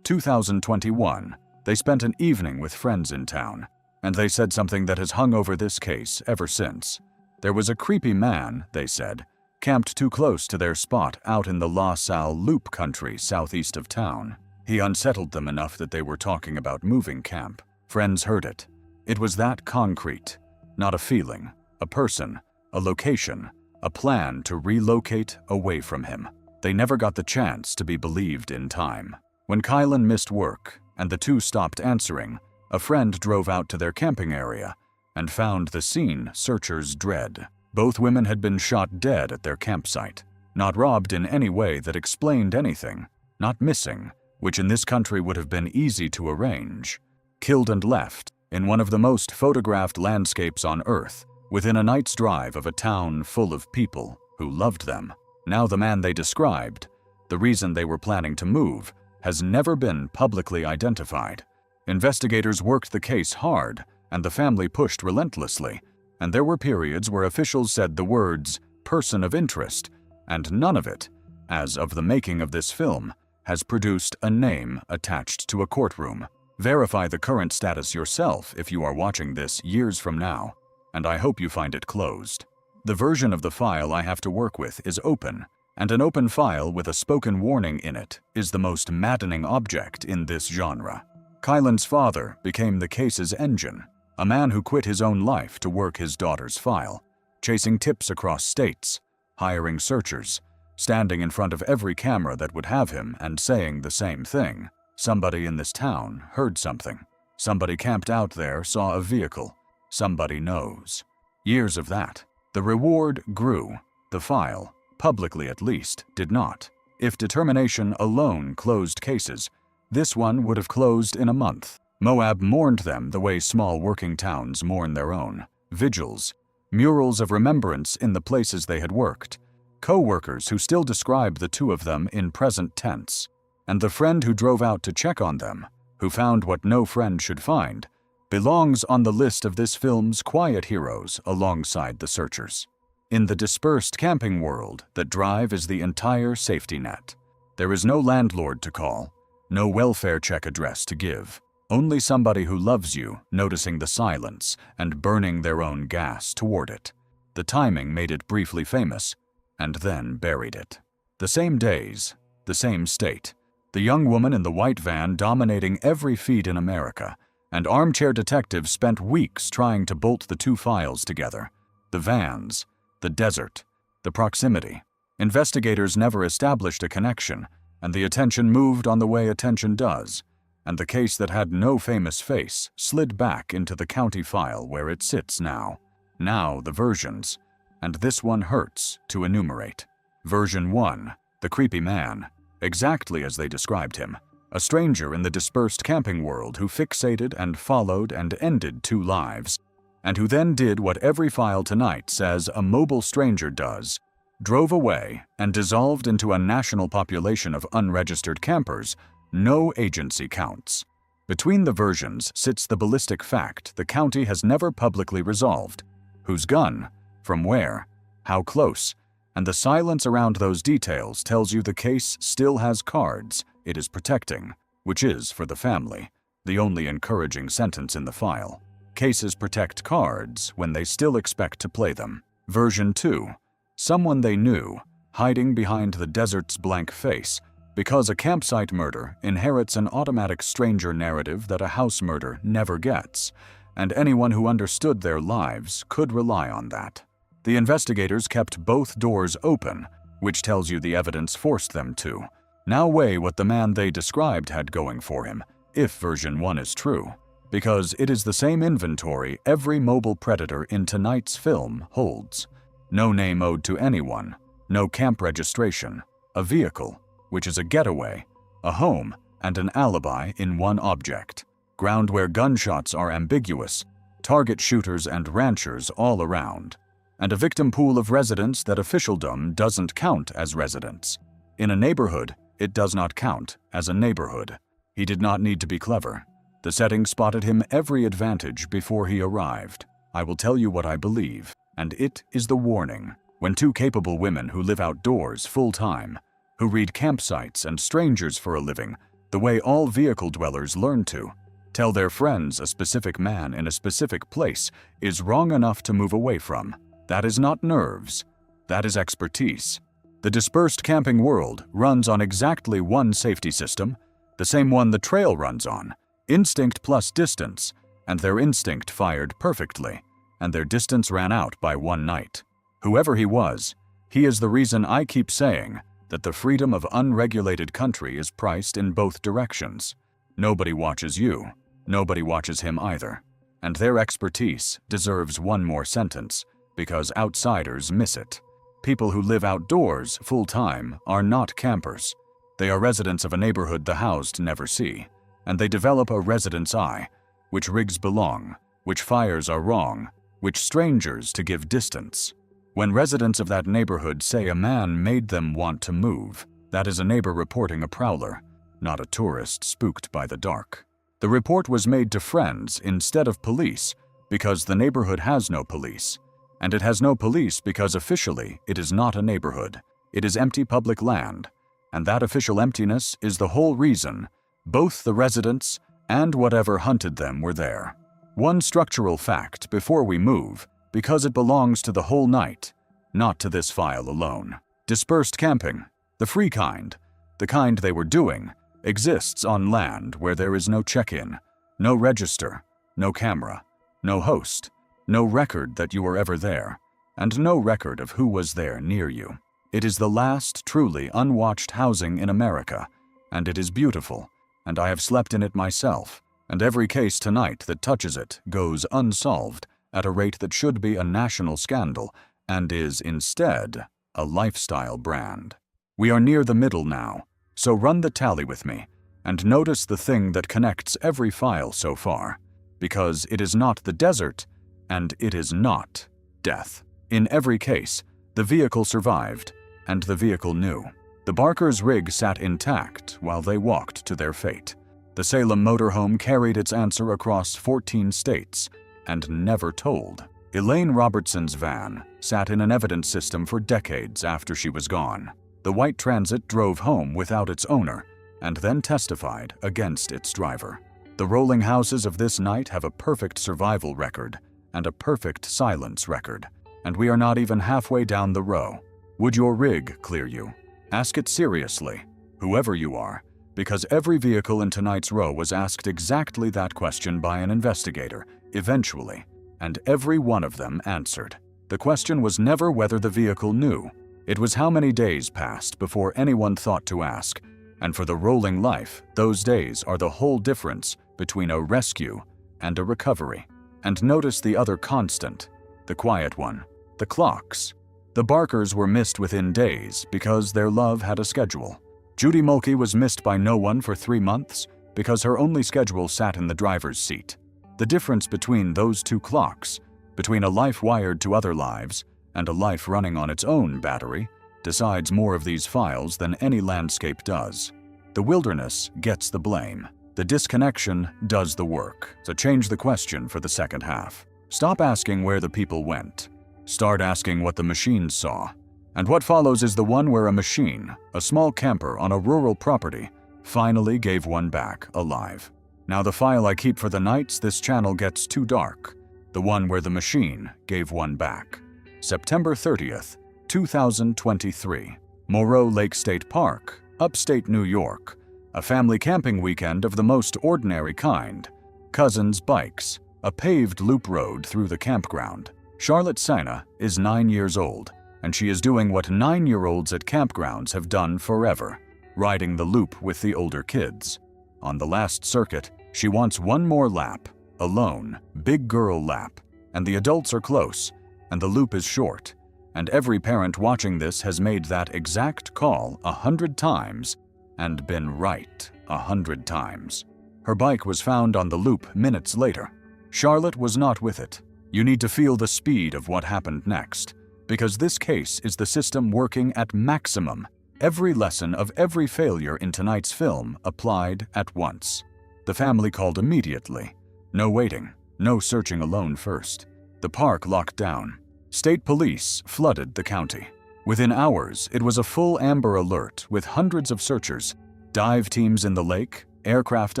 2021, they spent an evening with friends in town, and they said something that has hung over this case ever since. There was a creepy man, they said, camped too close to their spot out in the La Salle Loop country southeast of town. He unsettled them enough that they were talking about moving camp. Friends heard it. It was that concrete, not a feeling, a person, a location, a plan to relocate away from him. They never got the chance to be believed in time. When Kylan missed work and the 2 stopped answering, A friend drove out to their camping area and found the scene searchers dread. Both women had been shot dead at their campsite, not robbed in any way that explained anything, not missing, which in this country would have been easy to arrange. Killed and left in one of the most photographed landscapes on Earth, within a night's drive of a town full of people who loved them. Now the man they described, the reason they were planning to move, has never been publicly identified. Investigators worked the case hard, and the family pushed relentlessly, and there were periods where officials said the words "person of interest," and none of it, as of the making of this film, has produced a name attached to a courtroom. Verify the current status yourself if you are watching this years from now, and I hope you find it closed. The version of the file I have to work with is open, and an open file with a spoken warning in it is the most maddening object in this genre. Kylan's father became the case's engine, a man who quit his own life to work his daughter's file, chasing tips across states, hiring searchers, standing in front of every camera that would have him and saying the same thing. Somebody in this town heard something. Somebody camped out there saw a vehicle. Somebody knows. Years of that. The reward grew. The file, publicly at least, did not. If determination alone closed cases, this one would have closed in a month. Moab mourned them the way small working towns mourn their own. Vigils, murals of remembrance in the places they had worked, co-workers who still describe the two of them in present tense, and the friend who drove out to check on them, who found what no friend should find, belongs on the list of this film's quiet heroes alongside the searchers. In the dispersed camping world, that drive is the entire safety net. There is no landlord to call, no welfare check address to give, only somebody who loves you noticing the silence and burning their own gas toward it. The timing made it briefly famous, and then buried it. The same days, the same state, the young woman in the white van dominating every feed in America, and armchair detectives spent weeks trying to bolt the two files together. The vans, the desert, the proximity. Investigators never established a connection, and the attention moved on the way attention does, and the case that had no famous face slid back into the county file where it sits now. Now the versions, and this one hurts to enumerate. Version 1, the creepy man, exactly as they described him, a stranger in the dispersed camping world who fixated and followed and ended two lives, and who then did what every file tonight says a mobile stranger does, drove away and dissolved into a national population of unregistered campers. No agency counts. Between the versions sits the ballistic fact the county has never publicly resolved. Whose gun? From where? How close? And the silence around those details tells you the case still has cards it is protecting, which is, for the family, the only encouraging sentence in the file. Cases protect cards when they still expect to play them. Version 2. Someone they knew, hiding behind the desert's blank face, because a campsite murder inherits an automatic stranger narrative that a house murder never gets, and anyone who understood their lives could rely on that. The investigators kept both doors open, which tells you the evidence forced them to. Now weigh what the man they described had going for him, if version 1 is true, because it is the same inventory every mobile predator in tonight's film holds. No name owed to anyone, no camp registration, a vehicle, which is a getaway, a home, and an alibi in one object. Ground where gunshots are ambiguous, target shooters and ranchers all around, and a victim pool of residents that officialdom doesn't count as residents. In a neighborhood, it does not count as a neighborhood. He did not need to be clever. The setting spotted him every advantage before he arrived. I will tell you what I believe, and it is the warning. When two capable women who live outdoors full-time, who read campsites and strangers for a living, the way all vehicle dwellers learn to, tell their friends a specific man in a specific place is wrong enough to move away from. That is not nerves. That is expertise. The dispersed camping world runs on exactly one safety system, the same one the trail runs on, instinct plus distance, and their instinct fired perfectly, and their distance ran out by one night. Whoever he was, he is the reason I keep saying that the freedom of unregulated country is priced in both directions. Nobody watches you. Nobody watches him either. And their expertise deserves one more sentence, because outsiders miss it. People who live outdoors full-time are not campers. They are residents of a neighborhood the housed never see, and they develop a resident's eye, which rigs belong, which fires are wrong, which strangers to give distance. When residents of that neighborhood say a man made them want to move, that is a neighbor reporting a prowler, not a tourist spooked by the dark. The report was made to friends instead of police because the neighborhood has no police. And it has no police because officially it is not a neighborhood. It is empty public land. And that official emptiness is the whole reason both the residents and whatever hunted them were there. One structural fact before we move, because it belongs to the whole night, not to this file alone. Dispersed camping, the free kind, the kind they were doing, exists on land where there is no check-in, no register, no camera, no host, no record that you were ever there, and no record of who was there near you. It is the last truly unwatched housing in America, and it is beautiful, and I have slept in it myself, and every case tonight that touches it goes unsolved at a rate that should be a national scandal and is instead a lifestyle brand. We are near the middle now, so run the tally with me, and notice the thing that connects every file so far, because it is not the desert, and it is not death. In every case, the vehicle survived, and the vehicle knew. The Barker's rig sat intact while they walked to their fate. The Salem motorhome carried its answer across 14 states, and never told. Elaine Robertson's van sat in an evidence system for decades after she was gone. The white Transit drove home without its owner, and then testified against its driver. The rolling houses of this night have a perfect survival record and a perfect silence record, and we are not even halfway down the row. Would your rig clear you? Ask it seriously, whoever you are, because every vehicle in tonight's row was asked exactly that question by an investigator, eventually, and every one of them answered. The question was never whether the vehicle knew. It was how many days passed before anyone thought to ask, and for the rolling life, those days are the whole difference between a rescue and a recovery. And notice the other constant, the quiet one, the clocks. The Barkers were missed within days because their love had a schedule. Judy Mulkey was missed by no one for 3 months because her only schedule sat in the driver's seat. The difference between those two clocks, between a life wired to other lives and a life running on its own battery, decides more of these files than any landscape does. The wilderness gets the blame. The disconnection does the work. So change the question for the second half. Stop asking where the people went. Start asking what the machines saw. And what follows is the one where a machine, a small camper on a rural property, finally gave one back alive. Now the file I keep for the nights this channel gets too dark. The one where the machine gave one back. September 30th, 2023. Moreau Lake State Park, upstate New York. A family camping weekend of the most ordinary kind. Cousins' bikes, a paved loop road through the campground. Charlotte Sana is 9 years old, and she is doing what 9-year-olds at campgrounds have done forever, riding the loop with the older kids. On the last circuit, she wants one more lap, alone, big girl lap, and the adults are close, and the loop is short, and every parent watching this has made that exact call 100 times and been right 100 times. Her bike was found on the loop minutes later. Charlotte was not with it. You need to feel the speed of what happened next, because this case is the system working at maximum. Every lesson of every failure in tonight's film applied at once. The family called immediately. No waiting, no searching alone first. The park locked down. State police flooded the county. Within hours, it was a full Amber Alert with hundreds of searchers, dive teams in the lake, aircraft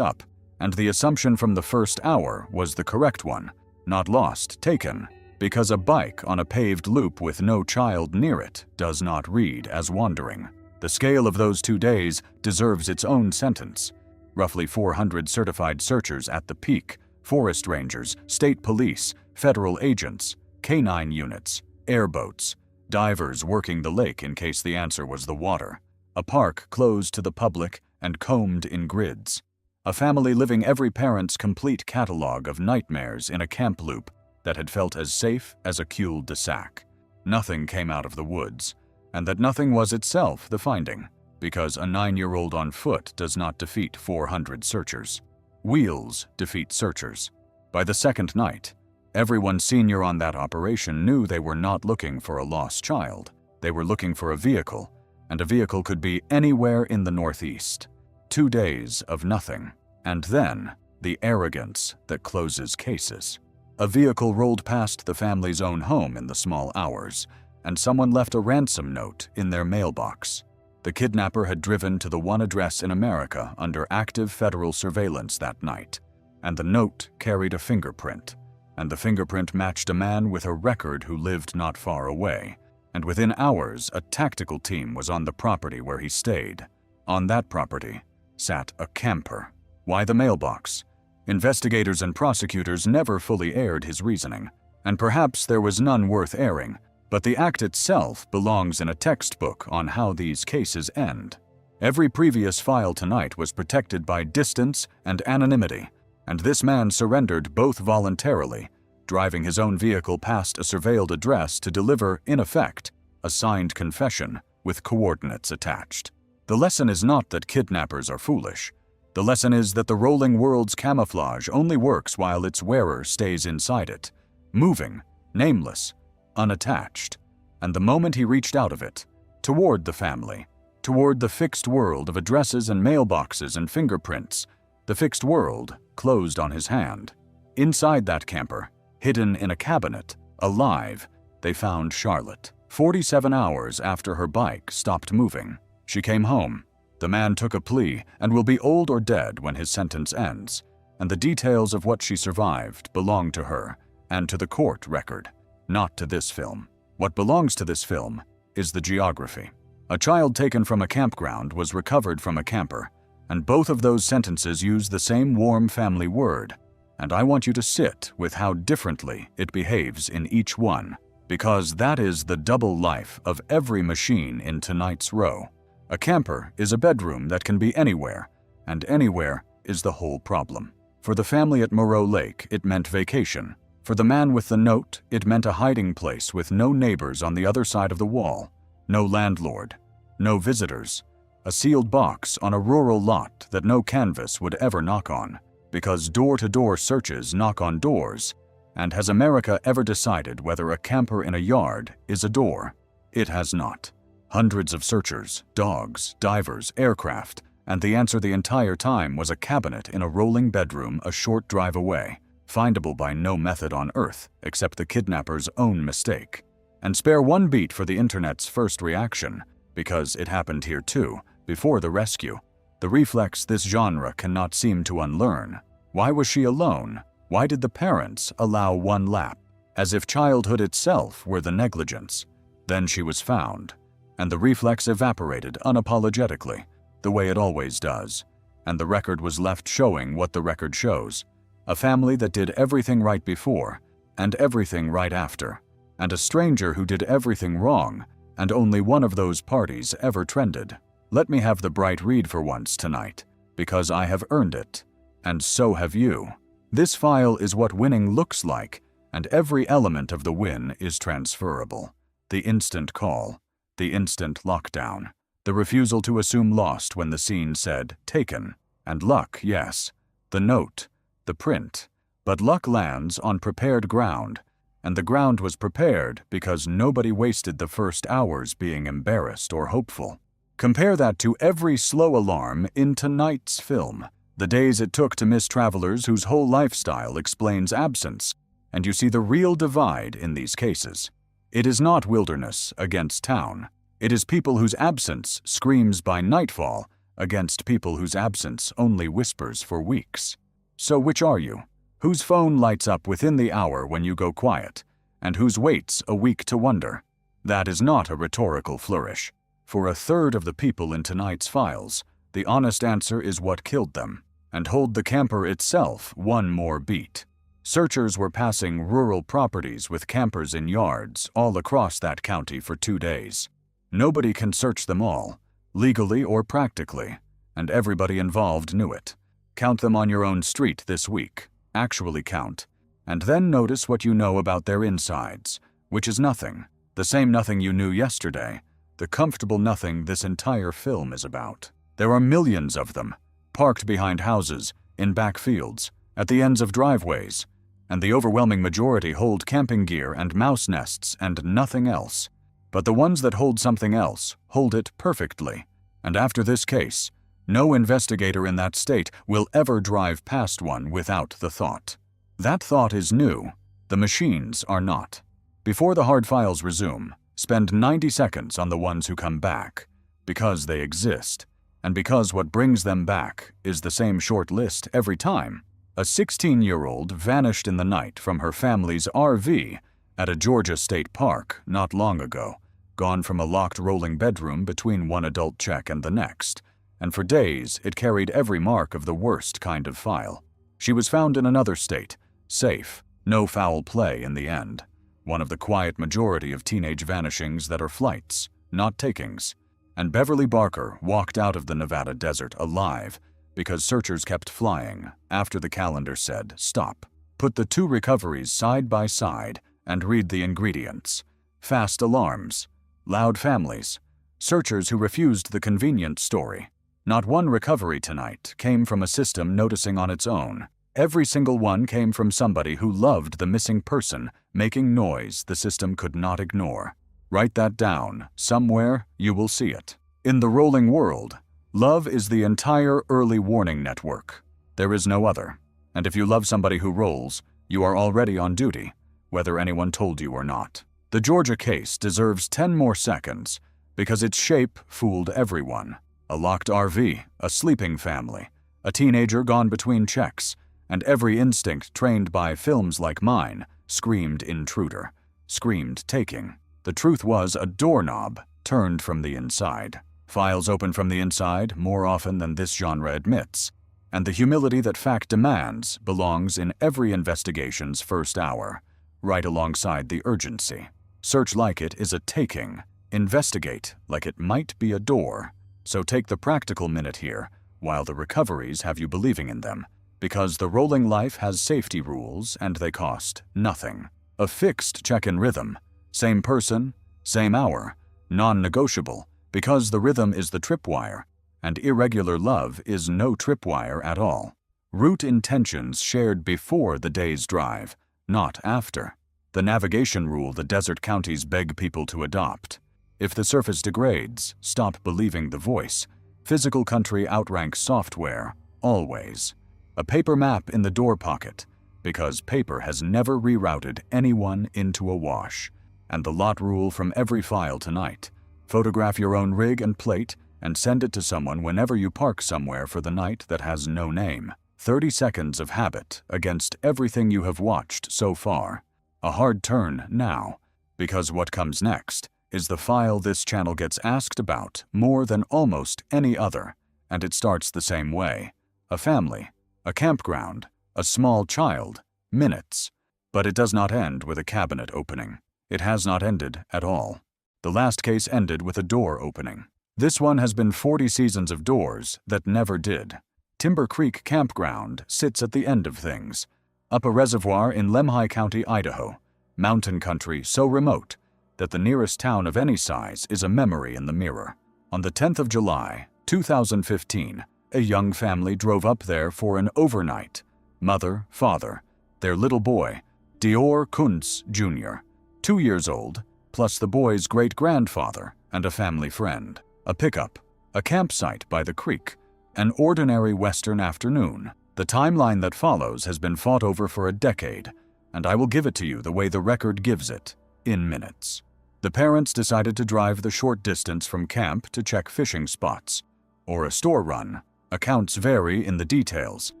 up, and the assumption from the first hour was the correct one. Not lost, taken, because a bike on a paved loop with no child near it does not read as wandering. The scale of those 2 days deserves its own sentence. Roughly 400 certified searchers at the peak, forest rangers, state police, federal agents, canine units, airboats, divers working the lake in case the answer was the water. A park closed to the public and combed in grids. A family living every parent's complete catalog of nightmares in a camp loop that had felt as safe as a cul-de-sac. Nothing came out of the woods, and that nothing was itself the finding, because a 9-year-old on foot does not defeat 400 searchers. Wheels defeat searchers. By the second night, everyone senior on that operation knew they were not looking for a lost child. They were looking for a vehicle, and a vehicle could be anywhere in the Northeast. 2 days of nothing, and then the arrogance that closes cases. A vehicle rolled past the family's own home in the small hours, and someone left a ransom note in their mailbox. The kidnapper had driven to the one address in America under active federal surveillance that night, and the note carried a fingerprint, and the fingerprint matched a man with a record who lived not far away, and within hours a tactical team was on the property where he stayed. On that property sat a camper. Why the mailbox? Investigators and prosecutors never fully aired his reasoning, and perhaps there was none worth airing, but the act itself belongs in a textbook on how these cases end. Every previous file tonight was protected by distance and anonymity, and this man surrendered both voluntarily, driving his own vehicle past a surveilled address to deliver, in effect, a signed confession with coordinates attached. The lesson is not that kidnappers are foolish. The lesson is that the rolling world's camouflage only works while its wearer stays inside it, moving, nameless, unattached. And the moment he reached out of it, toward the family, toward the fixed world of addresses and mailboxes and fingerprints, the fixed world closed on his hand. Inside that camper, hidden in a cabinet, alive, they found Charlotte. 47 hours after her bike stopped moving, she came home. The man took a plea and will be old or dead when his sentence ends, and the details of what she survived belong to her and to the court record, not to this film. What belongs to this film is the geography. A child taken from a campground was recovered from a camper, and both of those sentences use the same warm family word, and I want you to sit with how differently it behaves in each one, because that is the double life of every machine in tonight's row. A camper is a bedroom that can be anywhere, and anywhere is the whole problem. For the family at Moreau Lake, it meant vacation. For the man with the note, it meant a hiding place with no neighbors on the other side of the wall, no landlord, no visitors, a sealed box on a rural lot that no canvas would ever knock on, because door-to-door searches knock on doors. And has America ever decided whether a camper in a yard is a door? It has not. Hundreds of searchers, dogs, divers, aircraft, and the answer the entire time was a cabinet in a rolling bedroom a short drive away, findable by no method on earth except the kidnapper's own mistake. And spare one beat for the internet's first reaction, because it happened here too, before the rescue. The reflex this genre cannot seem to unlearn. Why was she alone? Why did the parents allow one lap? As if childhood itself were the negligence. Then she was found, and the reflex evaporated unapologetically, the way it always does, and the record was left showing what the record shows. A family that did everything right before, and everything right after, and a stranger who did everything wrong, and only one of those parties ever trended. Let me have the bright read for once tonight, because I have earned it, and so have you. This file is what winning looks like, and every element of the win is transferable. The instant call, the instant lockdown, the refusal to assume lost when the scene said taken, and luck, yes, the note, the print, but luck lands on prepared ground, and the ground was prepared because nobody wasted the first hours being embarrassed or hopeful. Compare that to every slow alarm in tonight's film, the days it took to miss travelers whose whole lifestyle explains absence, and you see the real divide in these cases. It is not wilderness against town. It is people whose absence screams by nightfall against people whose absence only whispers for weeks. So which are you? Whose phone lights up within the hour when you go quiet, and whose waits a week to wonder? That is not a rhetorical flourish. For a third of the people in tonight's files, the honest answer is what killed them, and hold the camper itself one more beat. Searchers were passing rural properties with campers in yards all across that county for 2 days. Nobody can search them all, legally or practically, and everybody involved knew it. Count them on your own street this week. Actually count. And then notice what you know about their insides, which is nothing. The same nothing you knew yesterday. The comfortable nothing this entire film is about. There are millions of them, parked behind houses, in back fields, at the ends of driveways, and the overwhelming majority hold camping gear and mouse nests and nothing else. But the ones that hold something else hold it perfectly. And after this case, no investigator in that state will ever drive past one without the thought. That thought is new. The machines are not. Before the hard files resume, spend 90 seconds on the ones who come back, because they exist, and because what brings them back is the same short list every time. A 16-year-old vanished in the night from her family's RV at a Georgia state park not long ago, gone from a locked rolling bedroom between one adult check and the next, and for days it carried every mark of the worst kind of file. She was found in another state, safe, no foul play in the end. One of the quiet majority of teenage vanishings that are flights, not takings. And Beverly Barker walked out of the Nevada desert alive because searchers kept flying after the calendar said stop. Put the two recoveries side by side and read the ingredients. Fast alarms, loud families, searchers who refused the convenient story. Not one recovery tonight came from a system noticing on its own. Every single one came from somebody who loved the missing person, making noise the system could not ignore. Write that down. Somewhere you will see it. In the rolling world, love is the entire early warning network. There is no other. And if you love somebody who rolls, you are already on duty, whether anyone told you or not. The Georgia case deserves 10 more seconds because its shape fooled everyone. A locked RV, a sleeping family, a teenager gone between checks, and every instinct trained by films like mine screamed intruder, screamed taking. The truth was a doorknob turned from the inside. Files open from the inside more often than this genre admits, and the humility that fact demands belongs in every investigation's first hour, right alongside the urgency. Search like it is a taking. Investigate like it might be a door. So take the practical minute here, while the recoveries have you believing in them, because the rolling life has safety rules and they cost nothing. A fixed check-in rhythm. Same person, same hour, non-negotiable, because the rhythm is the tripwire, and irregular love is no tripwire at all. Route intentions shared before the day's drive, not after. The navigation rule the desert counties beg people to adopt. If the surface degrades, stop believing the voice. Physical country outranks software, always. A paper map in the door pocket, because paper has never rerouted anyone into a wash. And the lot rule from every file tonight. Photograph your own rig and plate and send it to someone whenever you park somewhere for the night that has no name. 30 seconds of habit against everything you have watched so far. A hard turn now, because what comes next is the file this channel gets asked about more than almost any other, and it starts the same way. A family, a campground, a small child, minutes. But it does not end with a cabinet opening. It has not ended at all. The last case ended with a door opening. This one has been 40 seasons of doors that never did. Timber Creek Campground sits at the end of things, up a reservoir in Lemhi County, Idaho, mountain country so remote that the nearest town of any size is a memory in the mirror. On the 10th of July, 2015, a young family drove up there for an overnight. Mother, father, their little boy, Dior Kuntz Jr., 2 years old, plus the boy's great-grandfather and a family friend. A pickup, a campsite by the creek, an ordinary Western afternoon. The timeline that follows has been fought over for a decade, and I will give it to you the way the record gives it, in minutes. The parents decided to drive the short distance from camp to check fishing spots, or a store run. Accounts vary in the details,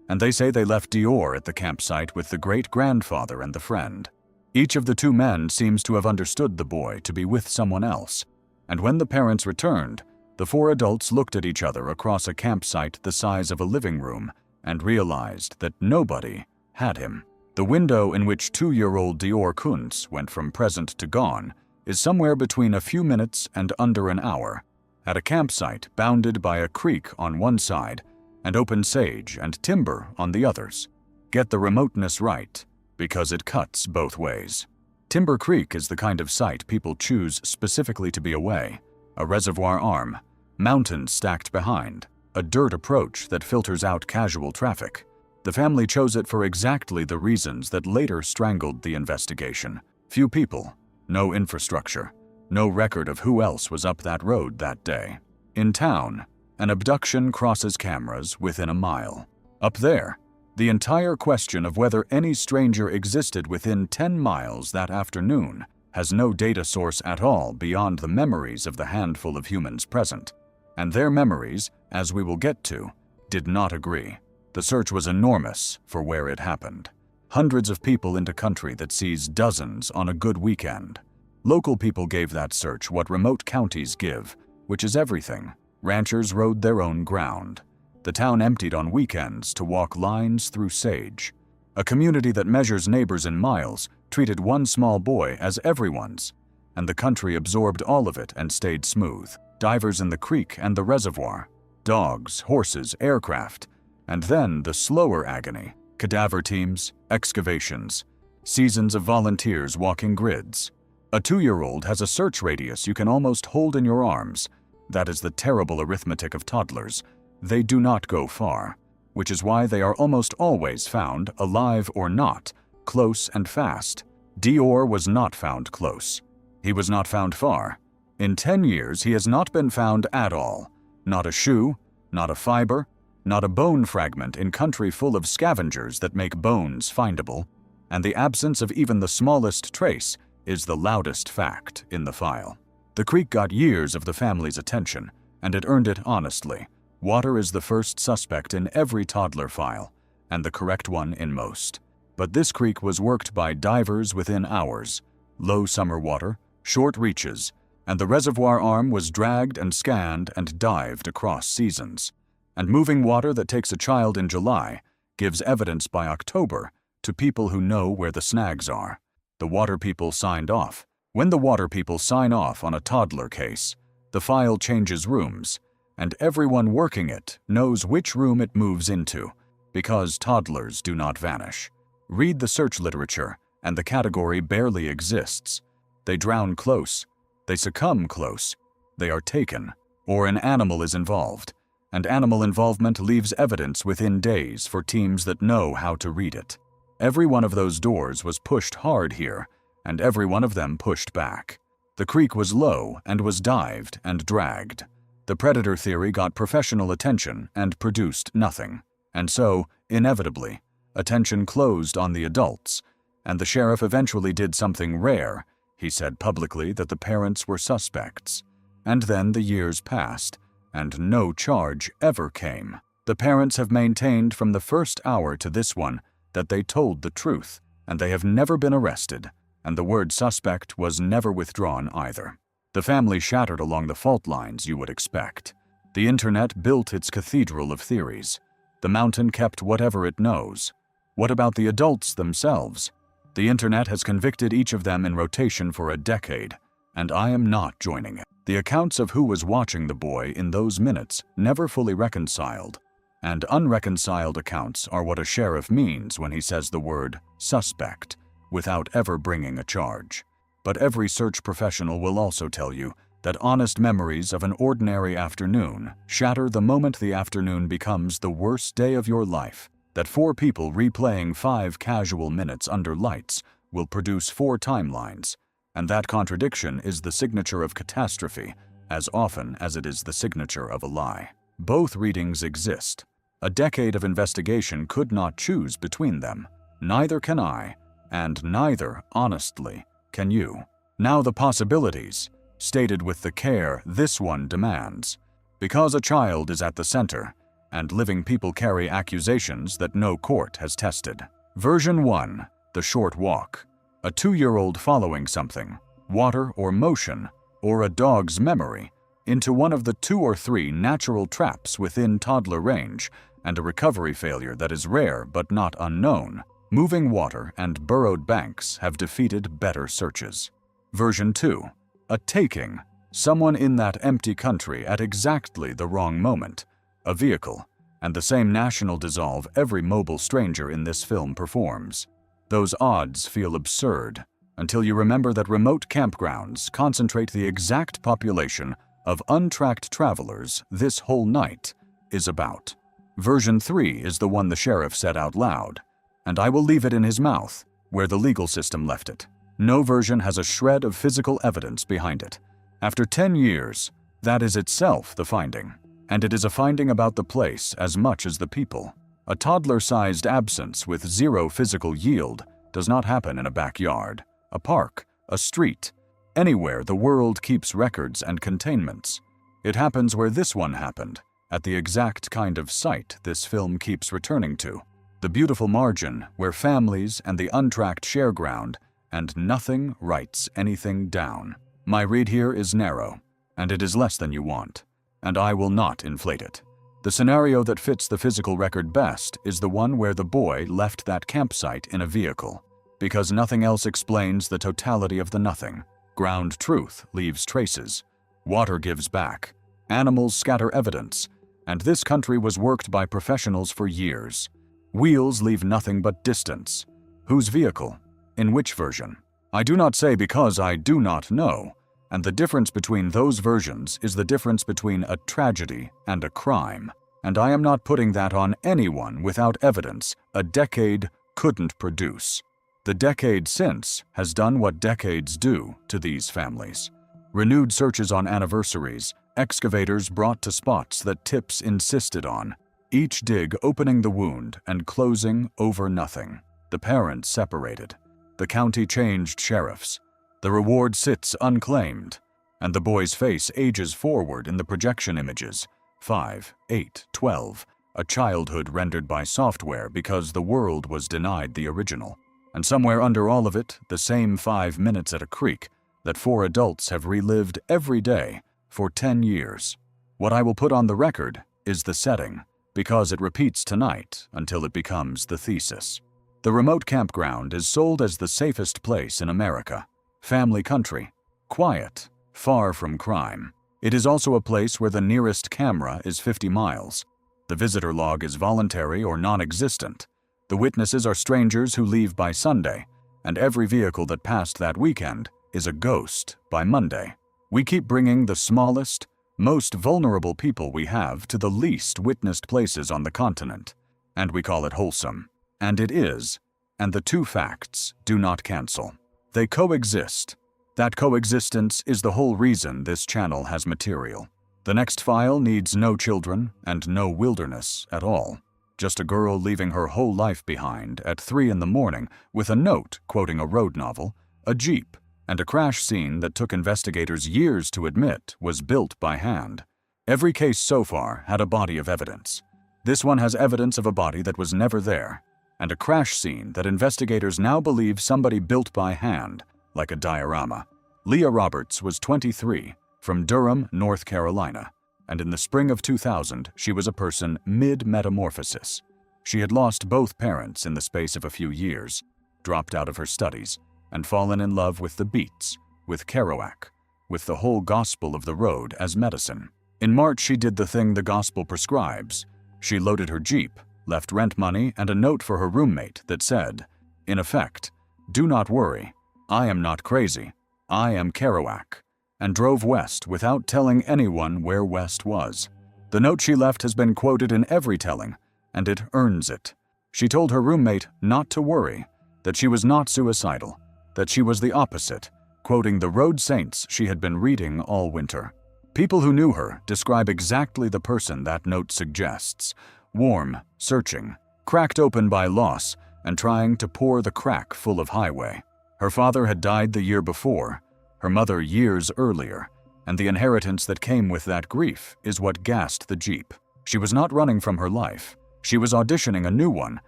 and they say they left Dior at the campsite with the great-grandfather and the friend. Each of the two men seems to have understood the boy to be with someone else, and when the parents returned, the four adults looked at each other across a campsite the size of a living room and realized that nobody had him. The window in which 2-year-old Dior Kuntz went from present to gone is somewhere between a few minutes and under an hour, at a campsite bounded by a creek on one side and open sage and timber on the others. Get the remoteness right, because it cuts both ways. Timber Creek is the kind of site people choose specifically to be away. A reservoir arm, mountains stacked behind, a dirt approach that filters out casual traffic. The family chose it for exactly the reasons that later strangled the investigation. Few people, no infrastructure, no record of who else was up that road that day. In town, an abduction crosses cameras within a mile. Up there, the entire question of whether any stranger existed within 10 miles that afternoon has no data source at all beyond the memories of the handful of humans present. And their memories, as we will get to, did not agree. The search was enormous for where it happened. Hundreds of people into country that sees dozens on a good weekend. Local people gave that search what remote counties give, which is everything. Ranchers rode their own ground. The town emptied on weekends to walk lines through sage. A community that measures neighbors in miles treated one small boy as everyone's, and the country absorbed all of it and stayed smooth. Divers in the creek and the reservoir, dogs, horses, aircraft, and then the slower agony, cadaver teams, excavations, seasons of volunteers walking grids. A 2-year-old has a search radius you can almost hold in your arms. That is the terrible arithmetic of toddlers. They do not go far, which is why they are almost always found, alive or not, close and fast. Dior was not found close. He was not found far. In 10 years, he has not been found at all. Not a shoe, not a fiber, not a bone fragment in country full of scavengers that make bones findable, and the absence of even the smallest trace is the loudest fact in the file. The creek got years of the family's attention, and it earned it honestly. Water is the first suspect in every toddler file, and the correct one in most. But this creek was worked by divers within hours. Low summer water, short reaches, and the reservoir arm was dragged and scanned and dived across seasons. And moving water that takes a child in July gives evidence by October to people who know where the snags are. The water people signed off. When the water people sign off on a toddler case, the file changes rooms, and everyone working it knows which room it moves into, because toddlers do not vanish. Read the search literature, and the category barely exists. They drown close, they succumb close, they are taken, or an animal is involved, and animal involvement leaves evidence within days for teams that know how to read it. Every one of those doors was pushed hard here, and every one of them pushed back. The creek was low and was dived and dragged. The predator theory got professional attention and produced nothing. And so, inevitably, attention closed on the adults, and the sheriff eventually did something rare. He said publicly that the parents were suspects. And then the years passed, and no charge ever came. The parents have maintained from the first hour to this one that they told the truth, and they have never been arrested, and the word suspect was never withdrawn either. The family shattered along the fault lines you would expect. The internet built its cathedral of theories. The mountain kept whatever it knows. What about the adults themselves? The internet has convicted each of them in rotation for a decade, and I am not joining it. The accounts of who was watching the boy in those minutes never fully reconciled, and unreconciled accounts are what a sheriff means when he says the word suspect without ever bringing a charge. But every search professional will also tell you that honest memories of an ordinary afternoon shatter the moment the afternoon becomes the worst day of your life, that 4 people replaying 5 casual minutes under lights will produce 4 timelines, and that contradiction is the signature of catastrophe as often as it is the signature of a lie. Both readings exist. A decade of investigation could not choose between them. Neither can I, and neither, honestly, can you. Now the possibilities, stated with the care this one demands. Because a child is at the center, and living people carry accusations that no court has tested. Version 1, the short walk. A 2-year-old following something, water or motion, or a dog's memory, into one of the 2 or 3 natural traps within toddler range, and a recovery failure that is rare but not unknown. Moving water and burrowed banks have defeated better searches. Version 2, a taking, someone in that empty country at exactly the wrong moment. A vehicle, and the same national dissolve every mobile stranger in this film performs. Those odds feel absurd until you remember that remote campgrounds concentrate the exact population of untracked travelers this whole night is about. Version 3 is the one the sheriff said out loud, and I will leave it in his mouth, where the legal system left it. No version has a shred of physical evidence behind it. After 10 years, that is itself the finding. And it is a finding about the place as much as the people. A toddler-sized absence with zero physical yield does not happen in a backyard, a park, a street, anywhere the world keeps records and containments. It happens where this one happened, at the exact kind of site this film keeps returning to. The beautiful margin where families and the untracked share ground, and nothing writes anything down. My read here is narrow, and it is less than you want, and I will not inflate it. The scenario that fits the physical record best is the one where the boy left that campsite in a vehicle, because nothing else explains the totality of the nothing. Ground truth leaves traces. Water gives back. Animals scatter evidence. And this country was worked by professionals for years. Wheels leave nothing but distance. Whose vehicle? In which version? I do not say because I do not know. And the difference between those versions is the difference between a tragedy and a crime. And I am not putting that on anyone without evidence a decade couldn't produce. The decade since has done what decades do to these families. Renewed searches on anniversaries, excavators brought to spots that tips insisted on, each dig opening the wound and closing over nothing. The parents separated. The county changed sheriffs. The reward sits unclaimed, and the boy's face ages forward in the projection images. 5, 8, 12, a childhood rendered by software because the world was denied the original. And somewhere under all of it, the same 5 minutes at a creek that 4 adults have relived every day for 10 years. What I will put on the record is the setting, because it repeats tonight until it becomes the thesis. The remote campground is sold as the safest place in America. Family country, quiet, far from crime. It is also a place where the nearest camera is 50 miles. The visitor log is voluntary or non-existent. The witnesses are strangers who leave by Sunday, and every vehicle that passed that weekend is a ghost by Monday. We keep bringing the smallest, most vulnerable people we have to the least witnessed places on the continent, and we call it wholesome. And it is, and the two facts do not cancel. They coexist. That coexistence is the whole reason this channel has material. The next file needs no children and no wilderness at all. Just a girl leaving her whole life behind at 3 in the morning with a note quoting a road novel, a jeep, and a crash scene that took investigators years to admit was built by hand. Every case so far had a body of evidence. This one has evidence of a body that was never there, and a crash scene that investigators now believe somebody built by hand, like a diorama. Leah Roberts was 23, from Durham, North Carolina, and in the spring of 2000, she was a person mid-metamorphosis. She had lost both parents in the space of a few years, dropped out of her studies, and fallen in love with the beats, with Kerouac, with the whole gospel of the road as medicine. In March, she did the thing the gospel prescribes. She loaded her Jeep, left rent money and a note for her roommate that said, in effect, "Do not worry, I am not crazy, I am Kerouac," and drove west without telling anyone where west was. The note she left has been quoted in every telling, and it earns it. She told her roommate not to worry, that she was not suicidal, that she was the opposite, quoting the road saints she had been reading all winter. People who knew her describe exactly the person that note suggests: warm, searching, cracked open by loss, and trying to pour the crack full of highway. Her father had died the year before, her mother years earlier, and the inheritance that came with that grief is what gassed the Jeep. She was not running from her life. She was auditioning a new one,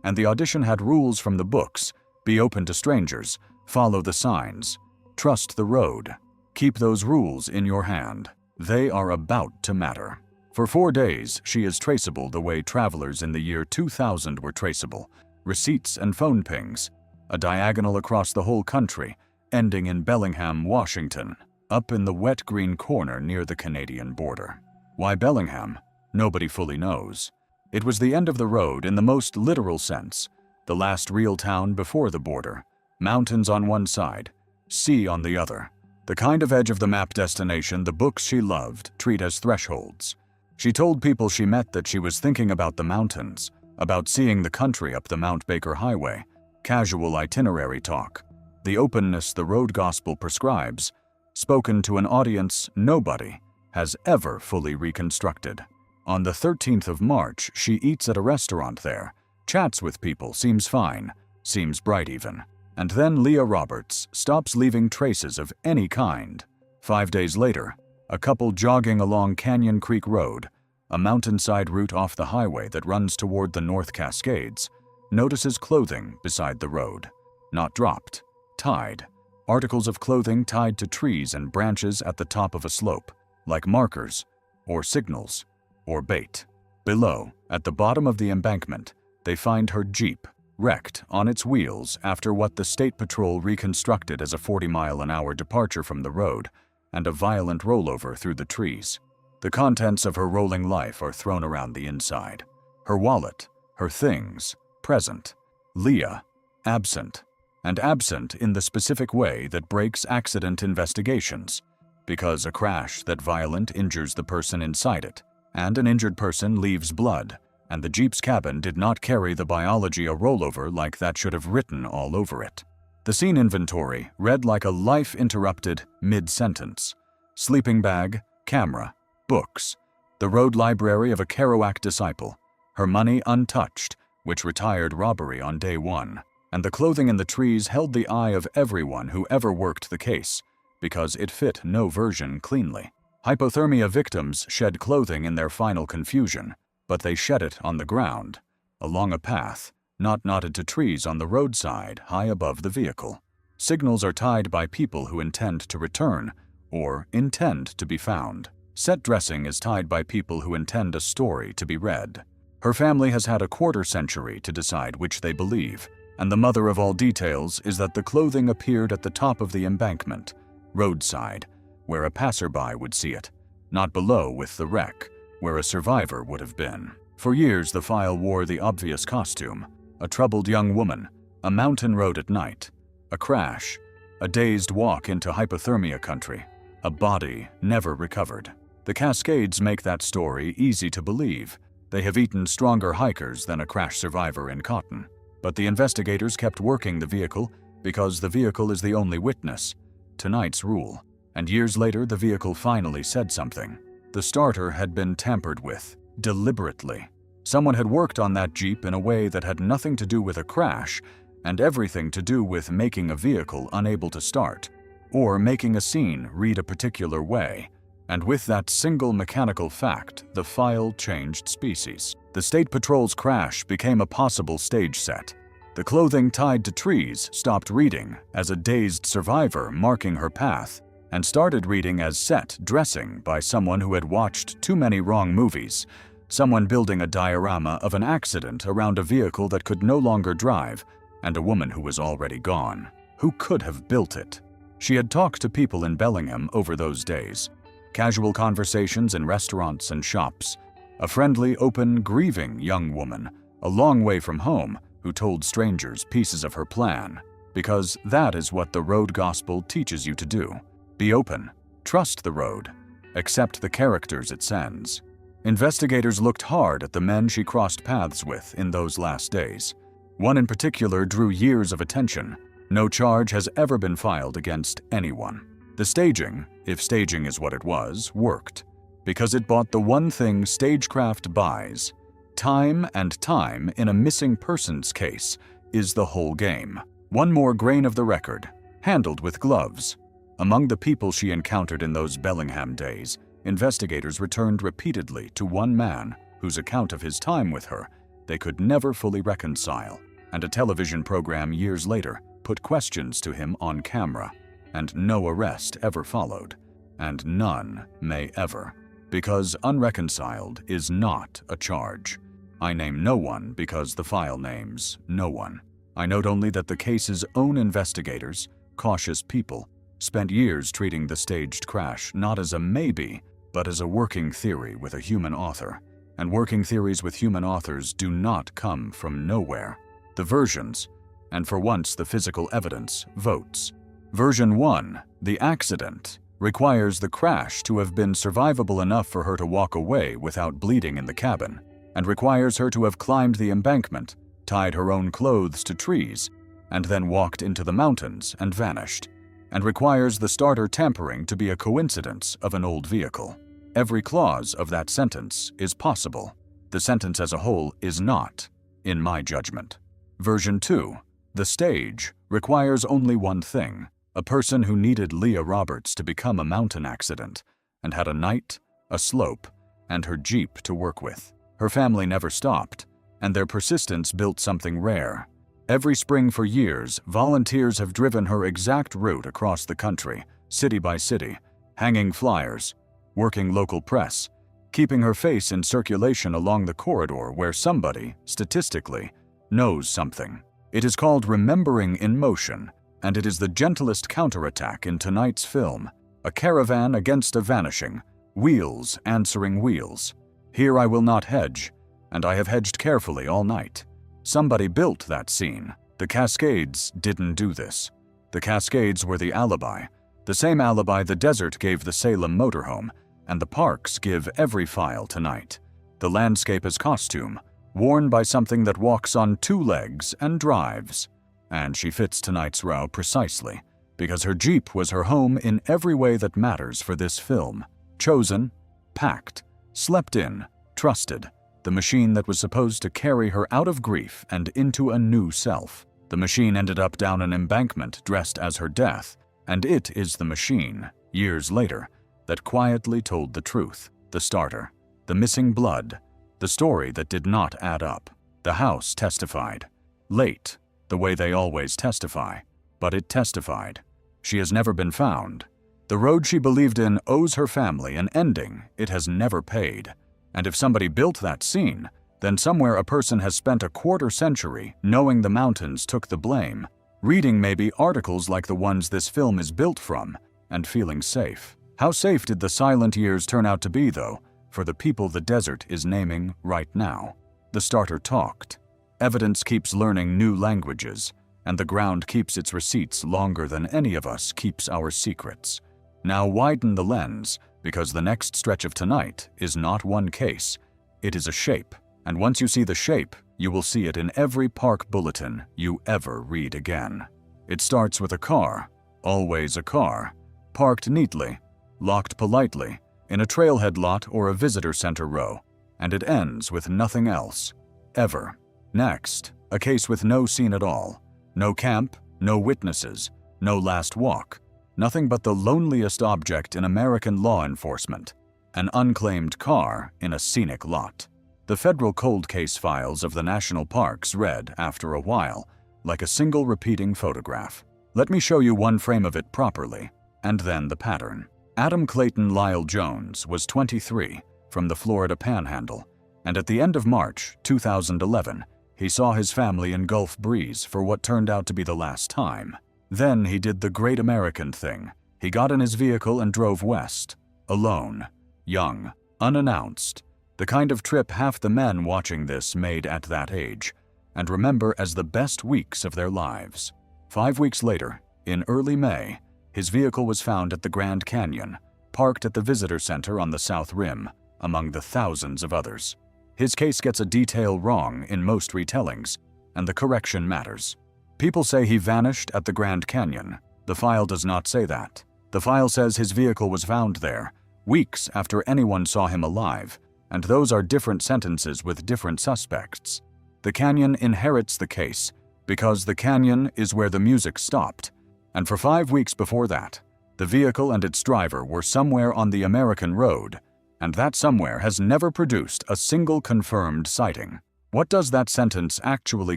and the audition had rules from the books: be open to strangers, follow the signs, trust the road. Keep those rules in your hand. They are about to matter. For 4 days, she is traceable the way travelers in the year 2000 were traceable. Receipts and phone pings. A diagonal across the whole country, ending in Bellingham, Washington, up in the wet green corner near the Canadian border. Why Bellingham? Nobody fully knows. It was the end of the road in the most literal sense, the last real town before the border. Mountains on one side, sea on the other. The kind of edge of the map destination the books she loved treat as thresholds. She told people she met that she was thinking about the mountains, about seeing the country up the Mount Baker Highway. Casual itinerary talk. The openness the road gospel prescribes, spoken to an audience nobody has ever fully reconstructed. On the 13th of March, she eats at a restaurant there, chats with people, seems fine, seems bright even. And then Leah Roberts stops leaving traces of any kind. 5 days later, a couple jogging along Canyon Creek Road, a mountainside route off the highway that runs toward the North Cascades, notices clothing beside the road. Not dropped, tied. Articles of clothing tied to trees and branches at the top of a slope, like markers, or signals, or bait. Below, at the bottom of the embankment, they find her Jeep, wrecked on its wheels after what the State Patrol reconstructed as a 40-mile-an-hour departure from the road and a violent rollover through the trees. The contents of her rolling life are thrown around the inside. Her wallet, her things, present. Leah, absent. And absent in the specific way that breaks accident investigations, because a crash that violent injures the person inside it, and an injured person leaves blood, and the Jeep's cabin did not carry the biology a rollover like that should have written all over it. The scene inventory read like a life-interrupted mid-sentence. Sleeping bag, camera, books, the road library of a Kerouac disciple, her money untouched, which retired robbery on day 1, and the clothing in the trees held the eye of everyone who ever worked the case, because it fit no version cleanly. Hypothermia victims shed clothing in their final confusion, but they shed it on the ground, along a path, not knotted to trees on the roadside high above the vehicle. Signals are tied by people who intend to return, or intend to be found. Set dressing is tied by people who intend a story to be read. Her family has had a quarter-century to decide which they believe, and the mother of all details is that the clothing appeared at the top of the embankment, roadside, where a passerby would see it, not below with the wreck, where a survivor would have been. For years the file wore the obvious costume: a troubled young woman, a mountain road at night, a crash, a dazed walk into hypothermia country, a body never recovered. The Cascades make that story easy to believe. They have eaten stronger hikers than a crash survivor in cotton. But the investigators kept working the vehicle because the vehicle is the only witness. Tonight's rule. And years later, the vehicle finally said something. The starter had been tampered with, deliberately. Someone had worked on that Jeep in a way that had nothing to do with a crash and everything to do with making a vehicle unable to start, or making a scene read a particular way. And with that single mechanical fact, the file changed species. The State Patrol's crash became a possible stage set. The clothing tied to trees stopped reading as a dazed survivor marking her path and started reading as set dressing by someone who had watched too many wrong movies, someone building a diorama of an accident around a vehicle that could no longer drive, and a woman who was already gone. Who could have built it? She had talked to people in Bellingham over those days. Casual conversations in restaurants and shops. A friendly, open, grieving young woman, a long way from home, who told strangers pieces of her plan. Because that is what the road gospel teaches you to do. Be open, trust the road, accept the characters it sends. Investigators looked hard at the men she crossed paths with in those last days. One in particular drew years of attention. No charge has ever been filed against anyone. The staging, if staging is what it was, worked, because it bought the one thing stagecraft buys. Time and time in a missing persons case is the whole game. One more grain of the record, handled with gloves. Among the people she encountered in those Bellingham days, investigators returned repeatedly to one man whose account of his time with her they could never fully reconcile, and a television program years later put questions to him on camera. And no arrest ever followed, and none may ever, because unreconciled is not a charge. I name no one because the file names no one. I note only that the case's own investigators, cautious people, spent years treating the staged crash not as a maybe, but as a working theory with a human author, and working theories with human authors do not come from nowhere. The versions, and for once the physical evidence, votes. Version 1, the accident, requires the crash to have been survivable enough for her to walk away without bleeding in the cabin, and requires her to have climbed the embankment, tied her own clothes to trees, and then walked into the mountains and vanished, and requires the starter tampering to be a coincidence of an old vehicle. Every clause of that sentence is possible. The sentence as a whole is not, in my judgment. Version 2, the stage, requires only one thing: a person who needed Leah Roberts to become a mountain accident, and had a night, a slope, and her Jeep to work with. Her family never stopped, and their persistence built something rare. Every spring for years, volunteers have driven her exact route across the country, city by city, hanging flyers, working local press, keeping her face in circulation along the corridor where somebody, statistically, knows something. It is called remembering in motion, and it is the gentlest counterattack in tonight's film, a caravan against a vanishing, wheels answering wheels. Here I will not hedge, and I have hedged carefully all night. Somebody built that scene. The Cascades didn't do this. The Cascades were the alibi, the same alibi the desert gave the Salem motorhome, and the parks give every file tonight. The landscape is costume, worn by something that walks on two legs and drives. And she fits tonight's row precisely, because her Jeep was her home in every way that matters for this film. Chosen, packed, slept in, trusted. The machine that was supposed to carry her out of grief and into a new self. The machine ended up down an embankment dressed as her death, and it is the machine, years later, that quietly told the truth, the starter, the missing blood, the story that did not add up. The house testified. Late, the way they always testify, but it testified. She has never been found. The road she believed in owes her family an ending it has never paid. And if somebody built that scene, then somewhere a person has spent a quarter century knowing the mountains took the blame, reading maybe articles like the ones this film is built from, and feeling safe. How safe did the silent years turn out to be, though, for the people the desert is naming right now? The starter talked. Evidence keeps learning new languages, and the ground keeps its receipts longer than any of us keeps our secrets. Now widen the lens, because the next stretch of tonight is not one case. It is a shape, and once you see the shape, you will see it in every park bulletin you ever read again. It starts with a car, always a car, parked neatly, locked politely, in a trailhead lot or a visitor center row, and it ends with nothing else, ever. Next, a case with no scene at all, no camp, no witnesses, no last walk, nothing but the loneliest object in American law enforcement, an unclaimed car in a scenic lot. The federal cold case files of the national parks read, after a while, like a single repeating photograph. Let me show you one frame of it properly, and then the pattern. Adam Clayton Lyle Jones was 23, from the Florida Panhandle, and at the end of March 2011, he saw his family in Gulf Breeze for what turned out to be the last time. Then he did the great American thing. He got in his vehicle and drove west, alone, young, unannounced, the kind of trip half the men watching this made at that age, and remember as the best weeks of their lives. 5 weeks later, in early May, his vehicle was found at the Grand Canyon, parked at the visitor center on the South Rim, among the thousands of others. His case gets a detail wrong in most retellings, and the correction matters. People say he vanished at the Grand Canyon. The file does not say that. The file says his vehicle was found there, weeks after anyone saw him alive, and those are different sentences with different suspects. The canyon inherits the case, because the canyon is where the music stopped, and for 5 weeks before that, the vehicle and its driver were somewhere on the American road, and that somewhere has never produced a single confirmed sighting. What does that sentence actually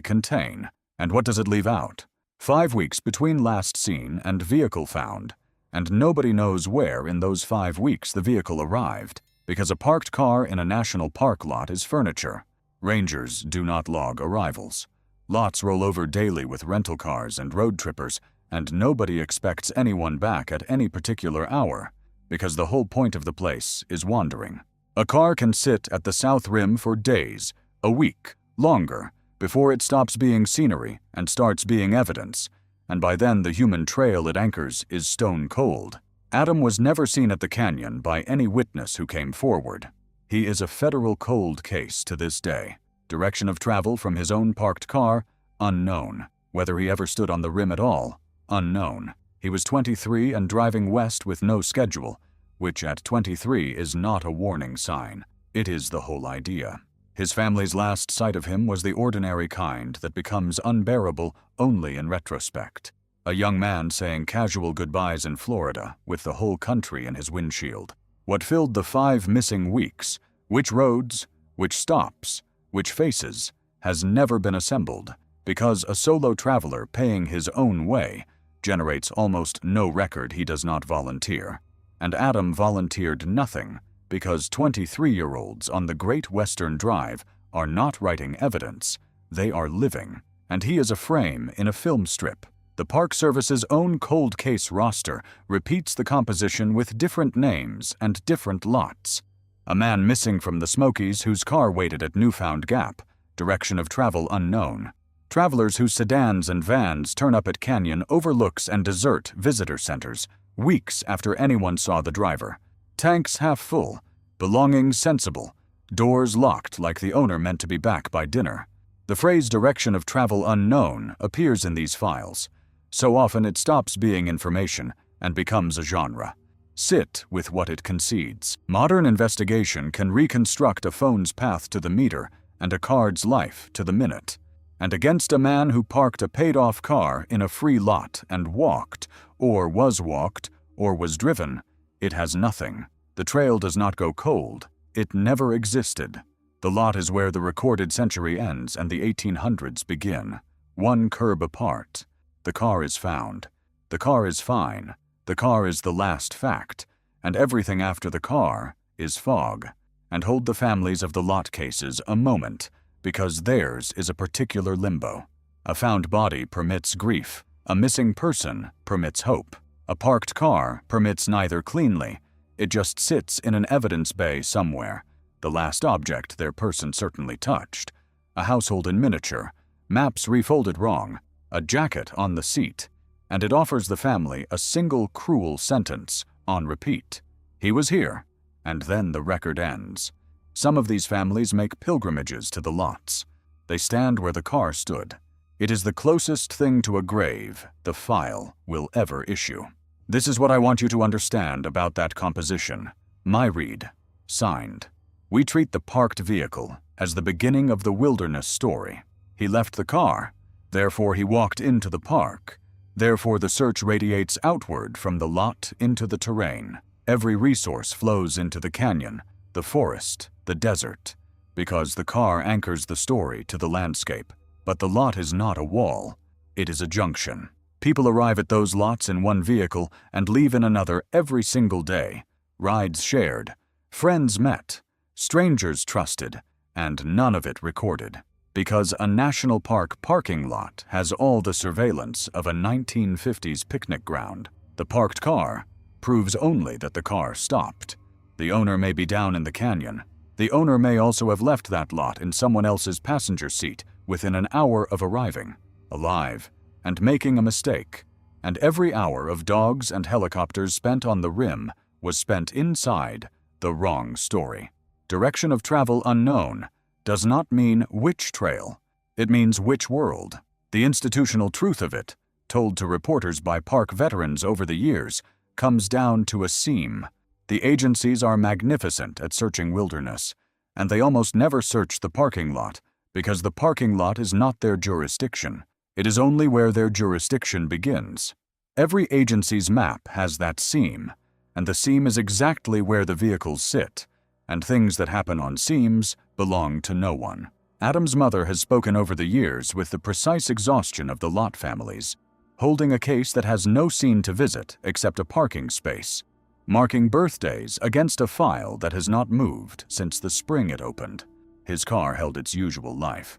contain, and what does it leave out? 5 weeks between last seen and vehicle found, and nobody knows where in those 5 weeks the vehicle arrived, because a parked car in a national park lot is furniture. Rangers do not log arrivals. Lots roll over daily with rental cars and road trippers, and nobody expects anyone back at any particular hour, because the whole point of the place is wandering. A car can sit at the south rim for days, a week, longer, before it stops being scenery and starts being evidence, and by then the human trail it anchors is stone cold. Adam was never seen at the canyon by any witness who came forward. He is a federal cold case to this day. Direction of travel from his own parked car, unknown. Whether he ever stood on the rim at all, unknown. He was 23 and driving west with no schedule, which at 23 is not a warning sign. It is the whole idea. His family's last sight of him was the ordinary kind that becomes unbearable only in retrospect. A young man saying casual goodbyes in Florida with the whole country in his windshield. What filled the 5 missing weeks, which roads, which stops, which faces, has never been assembled, because a solo traveler paying his own way generates almost no record he does not volunteer. And Adam volunteered nothing, because 23-year-olds on the Great Western Drive are not writing evidence, they are living, and he is a frame in a film strip. The Park Service's own cold case roster repeats the composition with different names and different lots. A man missing from the Smokies whose car waited at Newfound Gap, direction of travel unknown. Travelers whose sedans and vans turn up at canyon overlooks and desert visitor centers weeks after anyone saw the driver. Tanks half full, belongings sensible, doors locked like the owner meant to be back by dinner. The phrase direction of travel unknown appears in these files. So often it stops being information and becomes a genre. Sit with what it concedes. Modern investigation can reconstruct a phone's path to the meter and a card's life to the minute. And against a man who parked a paid-off car in a free lot and walked, or was driven, it has nothing. The trail does not go cold. It never existed. The lot is where the recorded century ends and the 1800s begin, one curb apart. The car is found. The car is fine. The car is the last fact, and everything after the car is fog. And hold the families of the lot cases a moment, because theirs is a particular limbo. A found body permits grief. A missing person permits hope. A parked car permits neither cleanly. It just sits in an evidence bay somewhere, the last object their person certainly touched. A household in miniature, maps refolded wrong, a jacket on the seat, and it offers the family a single cruel sentence on repeat. He was here, and then the record ends. Some of these families make pilgrimages to the lots. They stand where the car stood. It is the closest thing to a grave the file will ever issue. This is what I want you to understand about that composition. My read. Signed. We treat the parked vehicle as the beginning of the wilderness story. He left the car, therefore he walked into the park. Therefore the search radiates outward from the lot into the terrain. Every resource flows into the canyon, the forest, the desert, because the car anchors the story to the landscape. But the lot is not a wall. It is a junction. People arrive at those lots in one vehicle and leave in another every single day. Rides shared, friends met, strangers trusted, and none of it recorded. Because a national park parking lot has all the surveillance of a 1950s picnic ground. The parked car proves only that the car stopped. The owner may be down in the canyon. The owner may also have left that lot in someone else's passenger seat within an hour of arriving, alive, and making a mistake. And every hour of dogs and helicopters spent on the rim was spent inside the wrong story. Direction of travel unknown does not mean which trail. It means which world. The institutional truth of it, told to reporters by park veterans over the years, comes down to a seam. The agencies are magnificent at searching wilderness, and they almost never search the parking lot, because the parking lot is not their jurisdiction. It is only where their jurisdiction begins. Every agency's map has that seam, and the seam is exactly where the vehicles sit, and things that happen on seams belong to no one. Adam's mother has spoken over the years with the precise exhaustion of the lot families, holding a case that has no scene to visit except a parking space, marking birthdays against a file that has not moved since the spring it opened. His car held its usual life.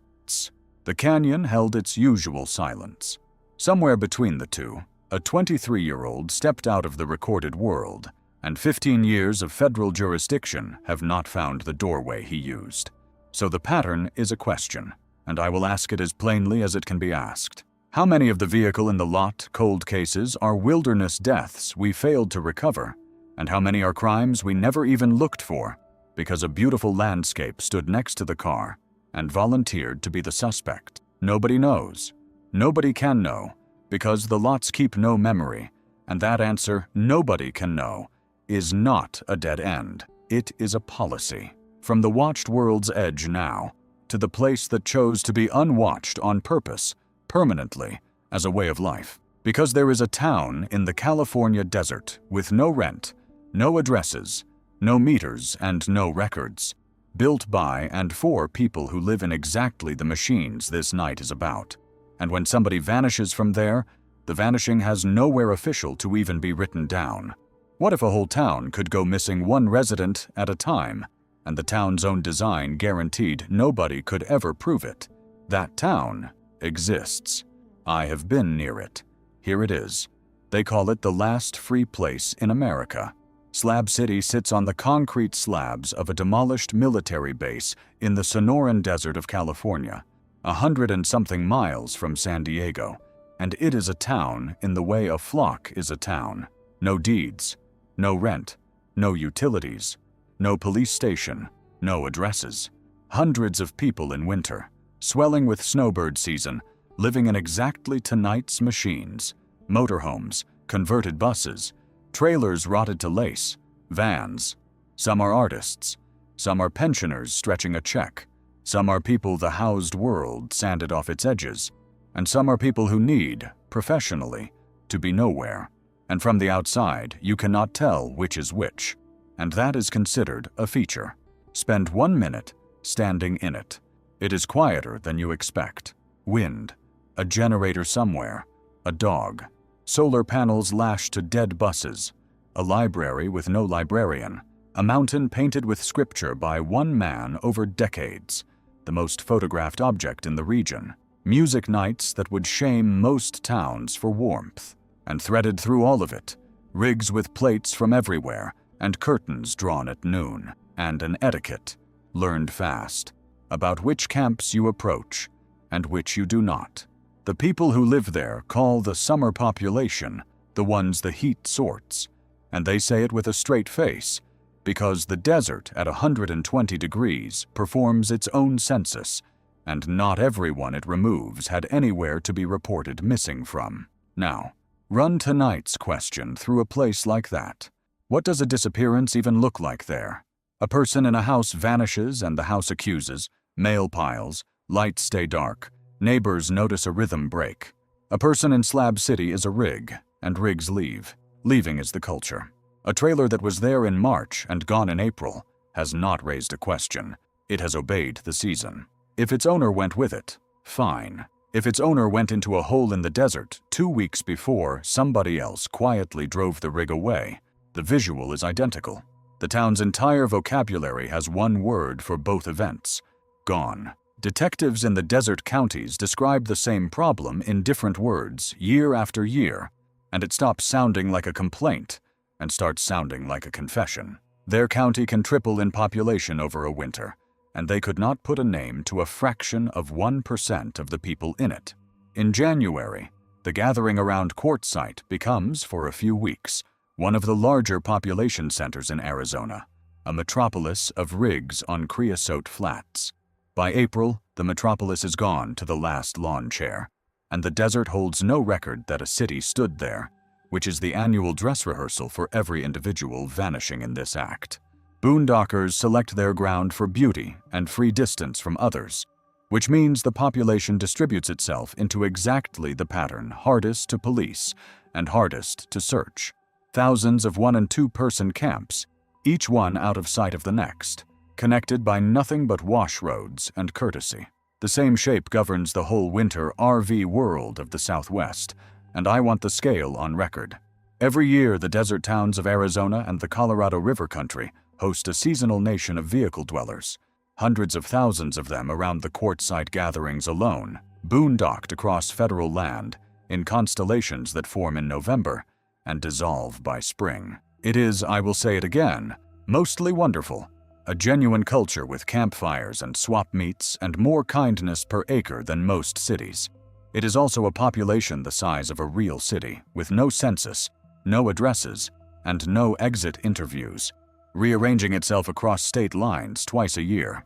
The canyon held its usual silence. Somewhere between the two, a 23-year-old stepped out of the recorded world, and 15 years of federal jurisdiction have not found the doorway he used. So the pattern is a question, and I will ask it as plainly as it can be asked. How many of the vehicle in the lot cold cases are wilderness deaths we failed to recover, and how many are crimes we never even looked for because a beautiful landscape stood next to the car and volunteered to be the suspect? Nobody knows. Nobody can know, because the lots keep no memory, and that answer, nobody can know, is not a dead end. It is a policy. From the watched world's edge now, to the place that chose to be unwatched on purpose, permanently, as a way of life. Because there is a town in the California desert with no rent, no addresses, no meters, and no records, built by and for people who live in exactly the machines this night is about. And when somebody vanishes from there, the vanishing has nowhere official to even be written down. What if a whole town could go missing one resident at a time, and the town's own design guaranteed nobody could ever prove it? That town exists. I have been near it. Here it is. They call it the last free place in America. Slab City sits on the concrete slabs of a demolished military base in the Sonoran Desert of California, 100-and-something miles from San Diego, and it is a town in the way a flock is a town. No deeds, no rent, no utilities, no police station, no addresses. Hundreds of people in winter, swelling with snowbird season, living in exactly tonight's machines, motorhomes, converted buses, trailers rotted to lace, vans. Some are artists, some are pensioners stretching a check, some are people the housed world sanded off its edges, and some are people who need, professionally, to be nowhere. And from the outside, you cannot tell which is which, and that is considered a feature. Spend 1 minute standing in it. It is quieter than you expect. Wind, a generator somewhere, a dog, solar panels lashed to dead buses, a library with no librarian, a mountain painted with scripture by one man over decades, the most photographed object in the region, music nights that would shame most towns for warmth, and threaded through all of it, rigs with plates from everywhere and curtains drawn at noon, and an etiquette, learned fast, about which camps you approach and which you do not. The people who live there call the summer population the ones the heat sorts, and they say it with a straight face, because the desert at 120 degrees performs its own census, and not everyone it removes had anywhere to be reported missing from. Now, run tonight's question through a place like that. What does a disappearance even look like there? A person in a house vanishes and the house accuses, mail piles, lights stay dark, neighbors notice a rhythm break. A person in Slab City is a rig, and rigs leave. Leaving is the culture. A trailer that was there in March and gone in April has not raised a question. It has obeyed the season. If its owner went with it, fine. If its owner went into a hole in the desert 2 weeks before somebody else quietly drove the rig away, the visual is identical. The town's entire vocabulary has one word for both events: gone. Detectives in the desert counties describe the same problem in different words year after year, and it stops sounding like a complaint and starts sounding like a confession. Their county can triple in population over a winter, and they could not put a name to a fraction of 1% of the people in it. In January, the gathering around Quartzsite becomes, for a few weeks, one of the larger population centers in Arizona, a metropolis of rigs on creosote flats. By April, the metropolis is gone to the last lawn chair, and the desert holds no record that a city stood there, which is the annual dress rehearsal for every individual vanishing in this act. Boondockers select their ground for beauty and free distance from others, which means the population distributes itself into exactly the pattern hardest to police and hardest to search. Thousands of 1- and 2-person camps, each one out of sight of the next, connected by nothing but wash roads and courtesy. The same shape governs the whole winter RV world of the Southwest, and I want the scale on record. Every year, the desert towns of Arizona and the Colorado River Country host a seasonal nation of vehicle dwellers, hundreds of thousands of them around the Quartzsite gatherings alone, boondocked across federal land in constellations that form in November and dissolve by spring. It is, I will say it again, mostly wonderful. A genuine culture with campfires and swap meets and more kindness per acre than most cities. It is also a population the size of a real city, with no census, no addresses, and no exit interviews, rearranging itself across state lines twice a year.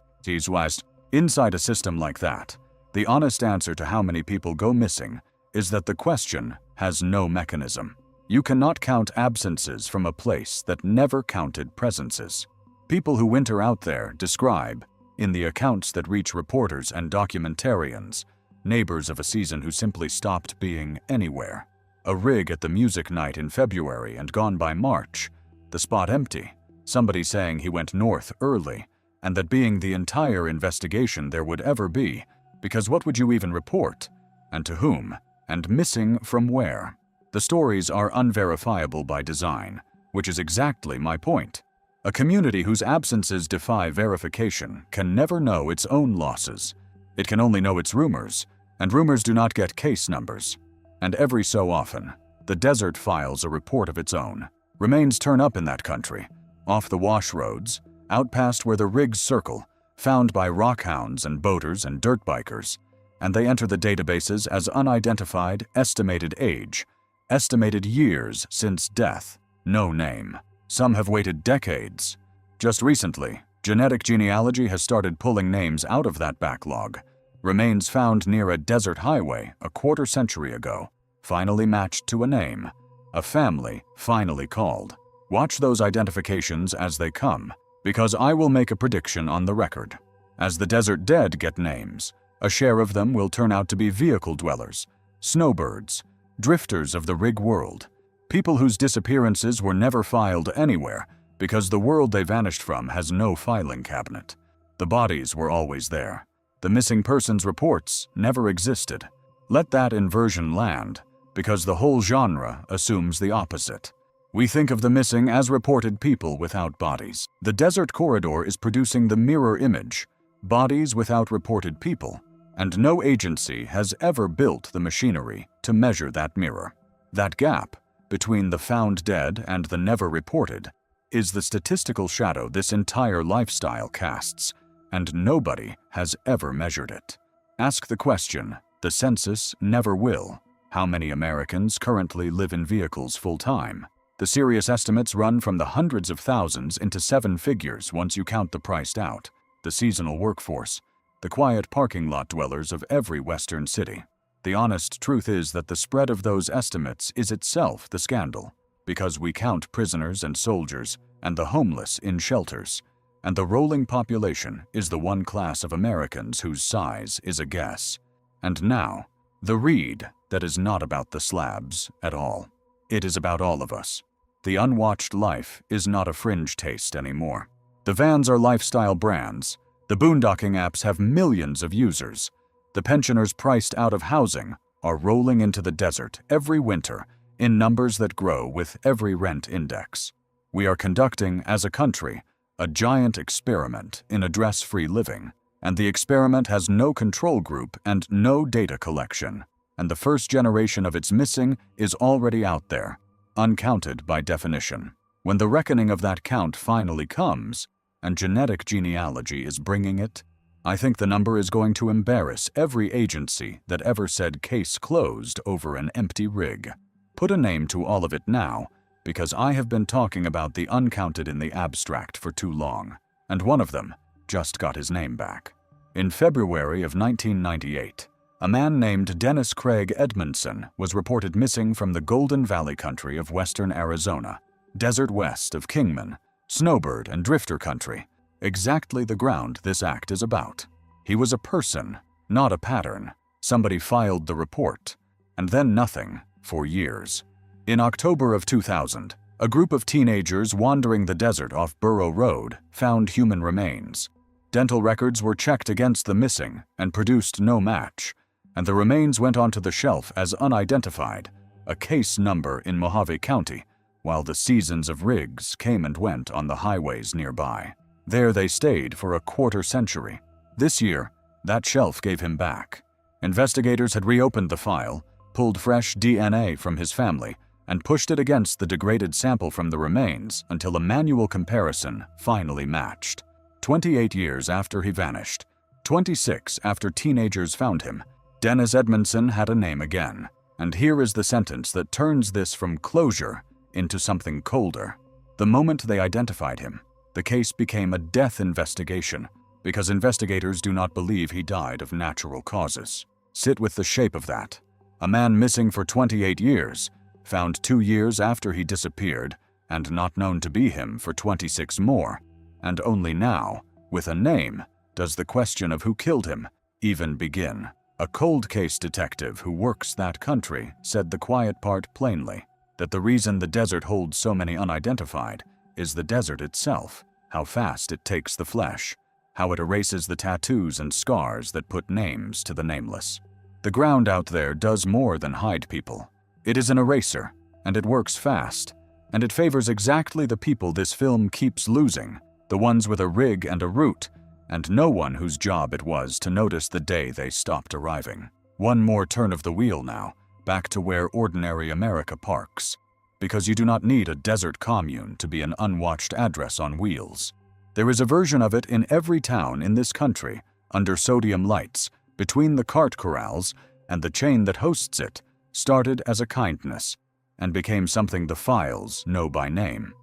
Inside a system like that, the honest answer to how many people go missing is that the question has no mechanism. You cannot count absences from a place that never counted presences. People who winter out there describe, in the accounts that reach reporters and documentarians, neighbors of a season who simply stopped being anywhere. A rig at the music night in February and gone by March, the spot empty, somebody saying he went north early, and that being the entire investigation there would ever be, because what would you even report? And to whom? And missing from where? The stories are unverifiable by design, which is exactly my point. A community whose absences defy verification can never know its own losses. It can only know its rumors, and rumors do not get case numbers. And every so often, the desert files a report of its own. Remains turn up in that country, off the wash roads, out past where the rigs circle, found by rockhounds and boaters and dirt bikers, and they enter the databases as unidentified, estimated age, estimated years since death, no name. Some have waited decades. Just recently, genetic genealogy has started pulling names out of that backlog. Remains found near a desert highway a quarter century ago, finally matched to a name. A family finally called. Watch those identifications as they come, because I will make a prediction on the record. As the desert dead get names, a share of them will turn out to be vehicle dwellers, snowbirds, drifters of the rig world, people whose disappearances were never filed anywhere because the world they vanished from has no filing cabinet. The bodies were always there. The missing persons reports never existed. Let that inversion land, because the whole genre assumes the opposite. We think of the missing as reported people without bodies. The desert corridor is producing the mirror image, bodies without reported people, and no agency has ever built the machinery to measure that mirror. That gap between the found dead and the never reported is the statistical shadow this entire lifestyle casts, and nobody has ever measured it. Ask the question, the census never will. How many Americans currently live in vehicles full-time? The serious estimates run from the hundreds of thousands into seven figures once you count the priced out, the seasonal workforce, the quiet parking lot dwellers of every Western city. The honest truth is that the spread of those estimates is itself the scandal, because we count prisoners and soldiers and the homeless in shelters, and the rolling population is the one class of Americans whose size is a guess. And now, the read that is not about the slabs at all. It is about all of us. The unwatched life is not a fringe taste anymore. The vans are lifestyle brands. The Boondocking apps have millions of users. The pensioners priced out of housing are rolling into the desert every winter in numbers that grow with every rent index. We are conducting, as a country, a giant experiment in address-free living, and the experiment has no control group and no data collection, and the first generation of its missing is already out there, uncounted by definition. When the reckoning of that count finally comes, and genetic genealogy is bringing it, I think the number is going to embarrass every agency that ever said case closed over an empty rig. Put a name to all of it now, because I have been talking about the uncounted in the abstract for too long, and one of them just got his name back. In February of 1998, a man named Dennis Craig Edmondson was reported missing from the Golden Valley country of western Arizona, desert west of Kingman, snowbird and drifter country, exactly the ground this act is about. He was a person, not a pattern. Somebody filed the report, and then nothing for years. In October of 2000, a group of teenagers wandering the desert off Burrow Road found human remains. Dental records were checked against the missing and produced no match, and the remains went onto the shelf as unidentified, a case number in Mojave County, while the seasons of rigs came and went on the highways nearby. There they stayed for a quarter century. This year, that shelf gave him back. Investigators had reopened the file, pulled fresh DNA from his family, and pushed it against the degraded sample from the remains until a manual comparison finally matched. 28 years after he vanished, 26 after teenagers found him, Dennis Edmondson had a name again. And here is the sentence that turns this from closure into something colder. The moment they identified him, the case became a death investigation, because investigators do not believe he died of natural causes. Sit with the shape of that. A man missing for 28 years, found 2 years after he disappeared, and not known to be him for 26 more. And only now, with a name, does the question of who killed him even begin. A cold case detective who works that country said the quiet part plainly, that the reason the desert holds so many unidentified is the desert itself, how fast it takes the flesh, how it erases the tattoos and scars that put names to the nameless. The ground out there does more than hide people. It is an eraser, and it works fast, and it favors exactly the people this film keeps losing, the ones with a rig and a route, and no one whose job it was to notice the day they stopped arriving. One more turn of the wheel now, back to where ordinary America parks. Because you do not need a desert commune to be an unwatched address on wheels. There is a version of it in every town in this country, under sodium lights, between the cart corrals, and the chain that hosts it, started as a kindness, and became something the files know by name.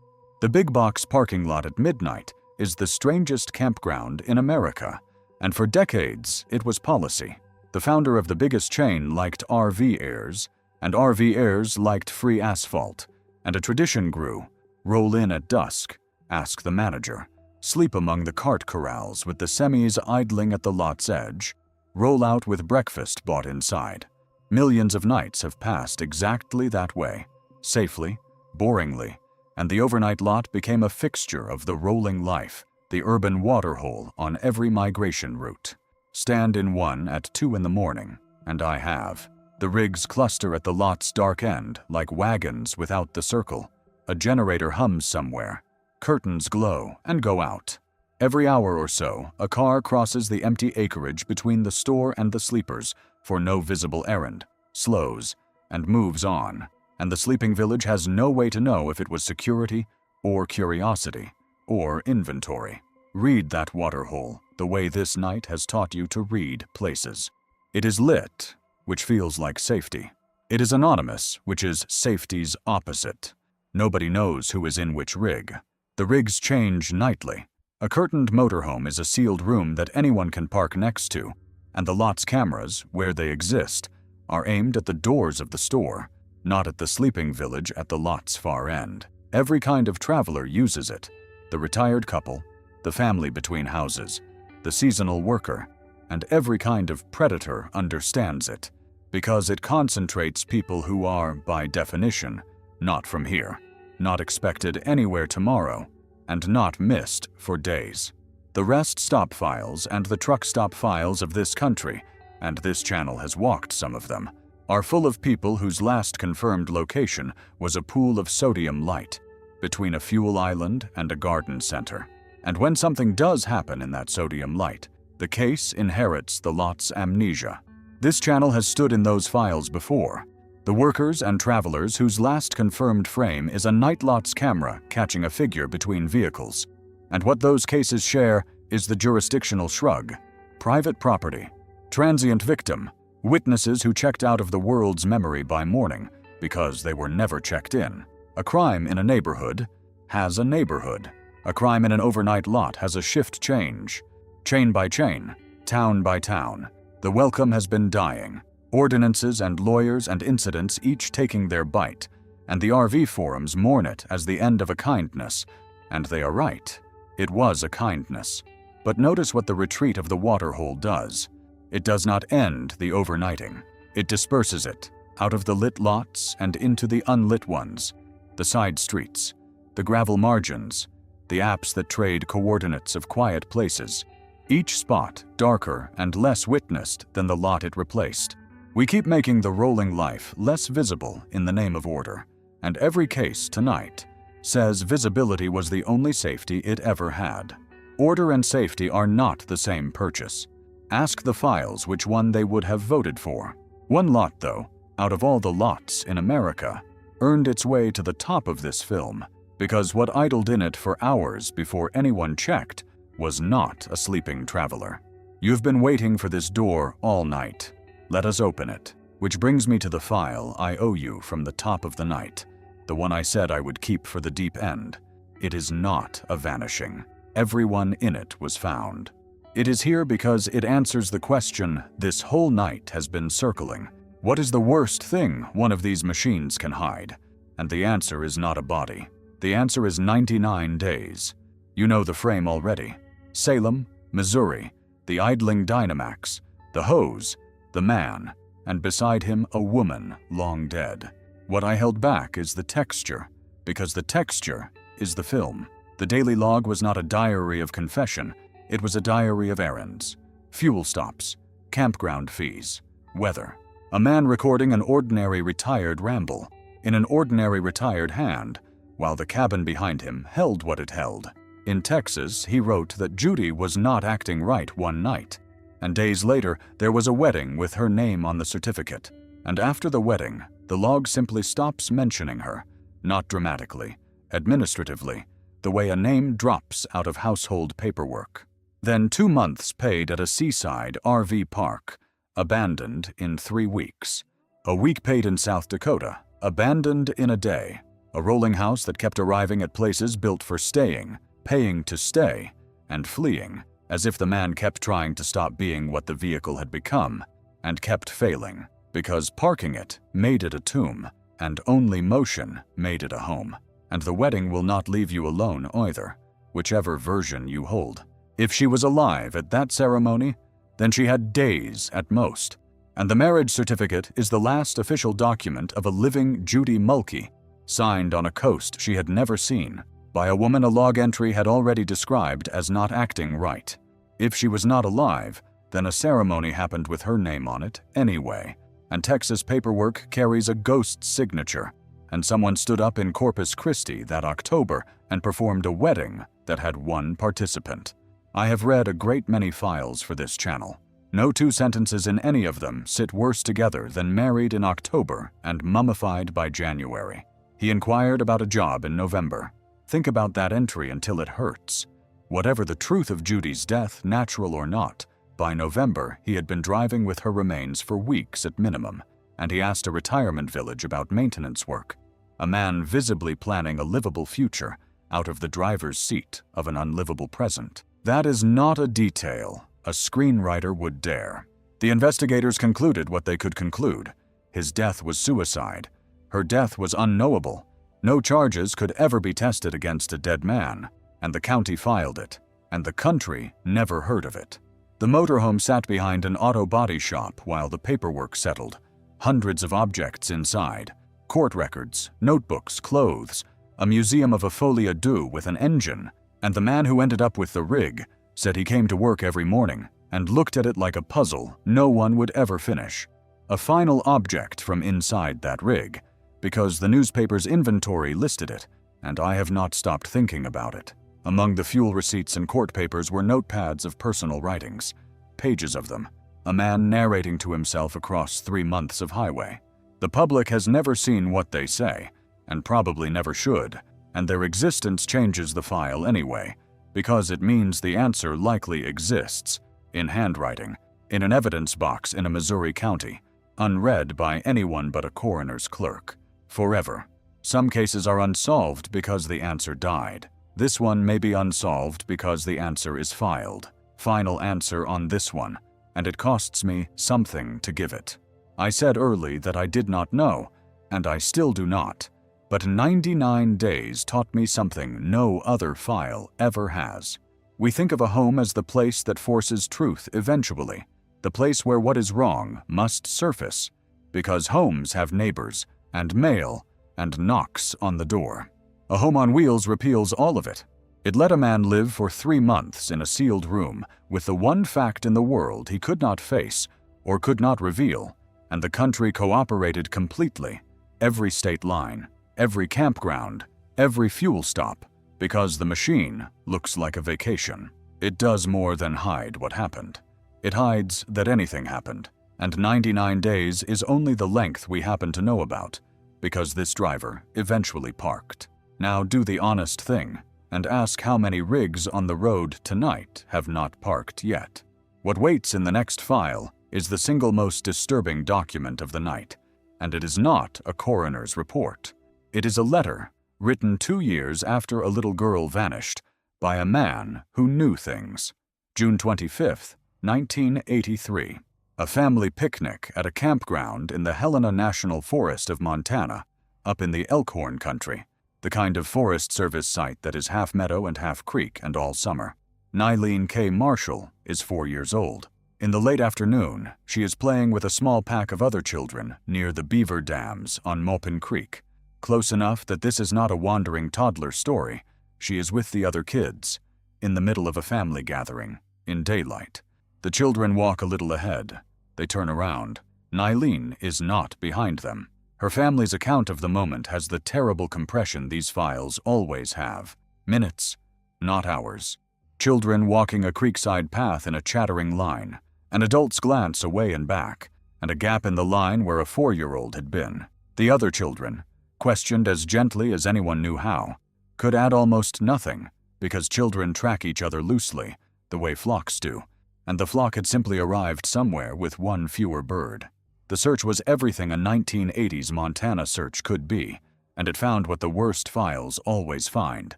The big box parking lot at midnight is the strangest campground in America, and for decades it was policy. The founder of the biggest chain liked RV heirs, and RV heirs liked free asphalt, and a tradition grew: roll in at dusk, ask the manager, sleep among the cart corrals with the semis idling at the lot's edge, roll out with breakfast bought inside. Millions of nights have passed exactly that way, safely, boringly, and the overnight lot became a fixture of the rolling life, the urban waterhole on every migration route. Stand in one at 2 in the morning, and I have. The rigs cluster at the lot's dark end like wagons without the circle. A generator hums somewhere. Curtains glow and go out. Every hour or so, a car crosses the empty acreage between the store and the sleepers for no visible errand, slows, and moves on. And the sleeping village has no way to know if it was security, or curiosity, or inventory. Read that waterhole the way this night has taught you to read places. It is lit, which feels like safety. It is anonymous, which is safety's opposite. Nobody knows who is in which rig. The rigs change nightly. A curtained motorhome is a sealed room that anyone can park next to, and the lot's cameras, where they exist, are aimed at the doors of the store, not at the sleeping village at the lot's far end. Every kind of traveler uses it: the retired couple, the family between houses, the seasonal worker, and every kind of predator understands it, because it concentrates people who are, by definition, not from here, not expected anywhere tomorrow, and not missed for days. The rest stop files and the truck stop files of this country, and this channel has walked some of them, are full of people whose last confirmed location was a pool of sodium light between a fuel island and a garden center. And when something does happen in that sodium light, the case inherits the lot's amnesia. This channel has stood in those files before. The workers and travelers whose last confirmed frame is a night lot's camera catching a figure between vehicles. And what those cases share is the jurisdictional shrug: private property, transient victim, witnesses who checked out of the world's memory by morning because they were never checked in. A crime in a neighborhood has a neighborhood. A crime in an overnight lot has a shift change. Chain by chain, town by town, the welcome has been dying. Ordinances and lawyers and incidents each taking their bite, and the RV forums mourn it as the end of a kindness. And they are right. It was a kindness. But notice what the retreat of the waterhole does. It does not end the overnighting. It disperses it out of the lit lots and into the unlit ones, the side streets, the gravel margins, the apps that trade coordinates of quiet places, each spot darker and less witnessed than the lot it replaced. We keep making the rolling life less visible in the name of order, and every case tonight says visibility was the only safety it ever had. Order and safety are not the same purchase. Ask the files which one they would have voted for. One lot, though, out of all the lots in America, earned its way to the top of this film because what idled in it for hours before anyone checked was not a sleeping traveler. You've been waiting for this door all night. Let us open it. Which brings me to the file I owe you from the top of the night, the one I said I would keep for the deep end. It is not a vanishing. Everyone in it was found. It is here because it answers the question this whole night has been circling. What is the worst thing one of these machines can hide? And the answer is not a body. The answer is 99 days. You know the frame already. Salem, Missouri, the idling Dynamax, the hose, the man, and beside him a woman long dead. What I held back is the texture, because the texture is the film. The daily log was not a diary of confession, it was a diary of errands, fuel stops, campground fees, weather. A man recording an ordinary retired ramble, in an ordinary retired hand, while the cabin behind him held what it held. In Texas, he wrote that Judy was not acting right one night, and days later there was a wedding with her name on the certificate, and after the wedding, the log simply stops mentioning her, not dramatically, administratively, the way a name drops out of household paperwork. Then 2 months paid at a seaside RV park, abandoned in 3 weeks. A week paid in South Dakota, abandoned in a day. A rolling house that kept arriving at places built for staying, paying to stay, and fleeing, as if the man kept trying to stop being what the vehicle had become, and kept failing, because parking it made it a tomb, and only motion made it a home. And the wedding will not leave you alone either, whichever version you hold. If she was alive at that ceremony, then she had days at most, and the marriage certificate is the last official document of a living Judy Mulkey, signed on a coast she had never seen, by a woman a log entry had already described as not acting right. If she was not alive, then a ceremony happened with her name on it anyway, and Texas paperwork carries a ghost's signature, and someone stood up in Corpus Christi that October and performed a wedding that had 1 participant. I have read a great many files for this channel. No 2 sentences in any of them sit worse together than married in October and mummified by January. He inquired about a job in November. Think about that entry until it hurts. Whatever the truth of Judy's death, natural or not, by November he had been driving with her remains for weeks at minimum, and he asked a retirement village about maintenance work. A man visibly planning a livable future out of the driver's seat of an unlivable present. That is not a detail a screenwriter would dare. The investigators concluded what they could conclude. His death was suicide. Her death was unknowable. No charges could ever be tested against a dead man, and the county filed it, and the country never heard of it. The motorhome sat behind an auto body shop while the paperwork settled. Hundreds of objects inside, court records, notebooks, clothes, a museum of a folie à deux with an engine, and the man who ended up with the rig said he came to work every morning and looked at it like a puzzle no one would ever finish. A final object from inside that rig, because the newspaper's inventory listed it, and I have not stopped thinking about it. Among the fuel receipts and court papers were notepads of personal writings, pages of them, a man narrating to himself across 3 months of highway. The public has never seen what they say, and probably never should, and their existence changes the file anyway, because it means the answer likely exists, in handwriting, in an evidence box in a Missouri county, unread by anyone but a coroner's clerk, forever. Some cases are unsolved because the answer died. This one may be unsolved because the answer is filed. Final answer on this one, and it costs me something to give it. I said early that I did not know, and I still do not, but 99 days taught me something no other file ever has. We think of a home as the place that forces truth eventually, the place where what is wrong must surface, because homes have neighbors, and mail, and knocks on the door. A home on wheels repeals all of it. It let a man live for 3 months in a sealed room with the one fact in the world he could not face or could not reveal, and the country cooperated completely, every state line, every campground, every fuel stop, because the machine looks like a vacation. It does more than hide what happened. It hides that anything happened, and 99 days is only the length we happen to know about. because this driver eventually parked. Now do the honest thing and ask how many rigs on the road tonight have not parked yet. What waits in the next file is the single most disturbing document of the night, and it is not a coroner's report. It is a letter written 2 years after a little girl vanished by a man who knew things. June 25, 1983. A family picnic at a campground in the Helena National Forest of Montana, up in the Elkhorn country, the kind of Forest Service site that is half meadow and half creek and all summer. Nylene K. Marshall is 4 years old. In the late afternoon, she is playing with a small pack of other children near the beaver dams on Maupin Creek. Close enough that this is not a wandering toddler story. She is with the other kids, in the middle of a family gathering, in daylight. The children walk a little ahead. They turn around. Nylene is not behind them. Her family's account of the moment has the terrible compression these files always have. Minutes, not hours. Children walking a creekside path in a chattering line. An adult's glance away and back, and a gap in the line where a 4-year-old had been. The other children, questioned as gently as anyone knew how, could add almost nothing, because children track each other loosely, the way flocks do, and the flock had simply arrived somewhere with one fewer bird. The search was everything a 1980s Montana search could be, and it found what the worst files always find.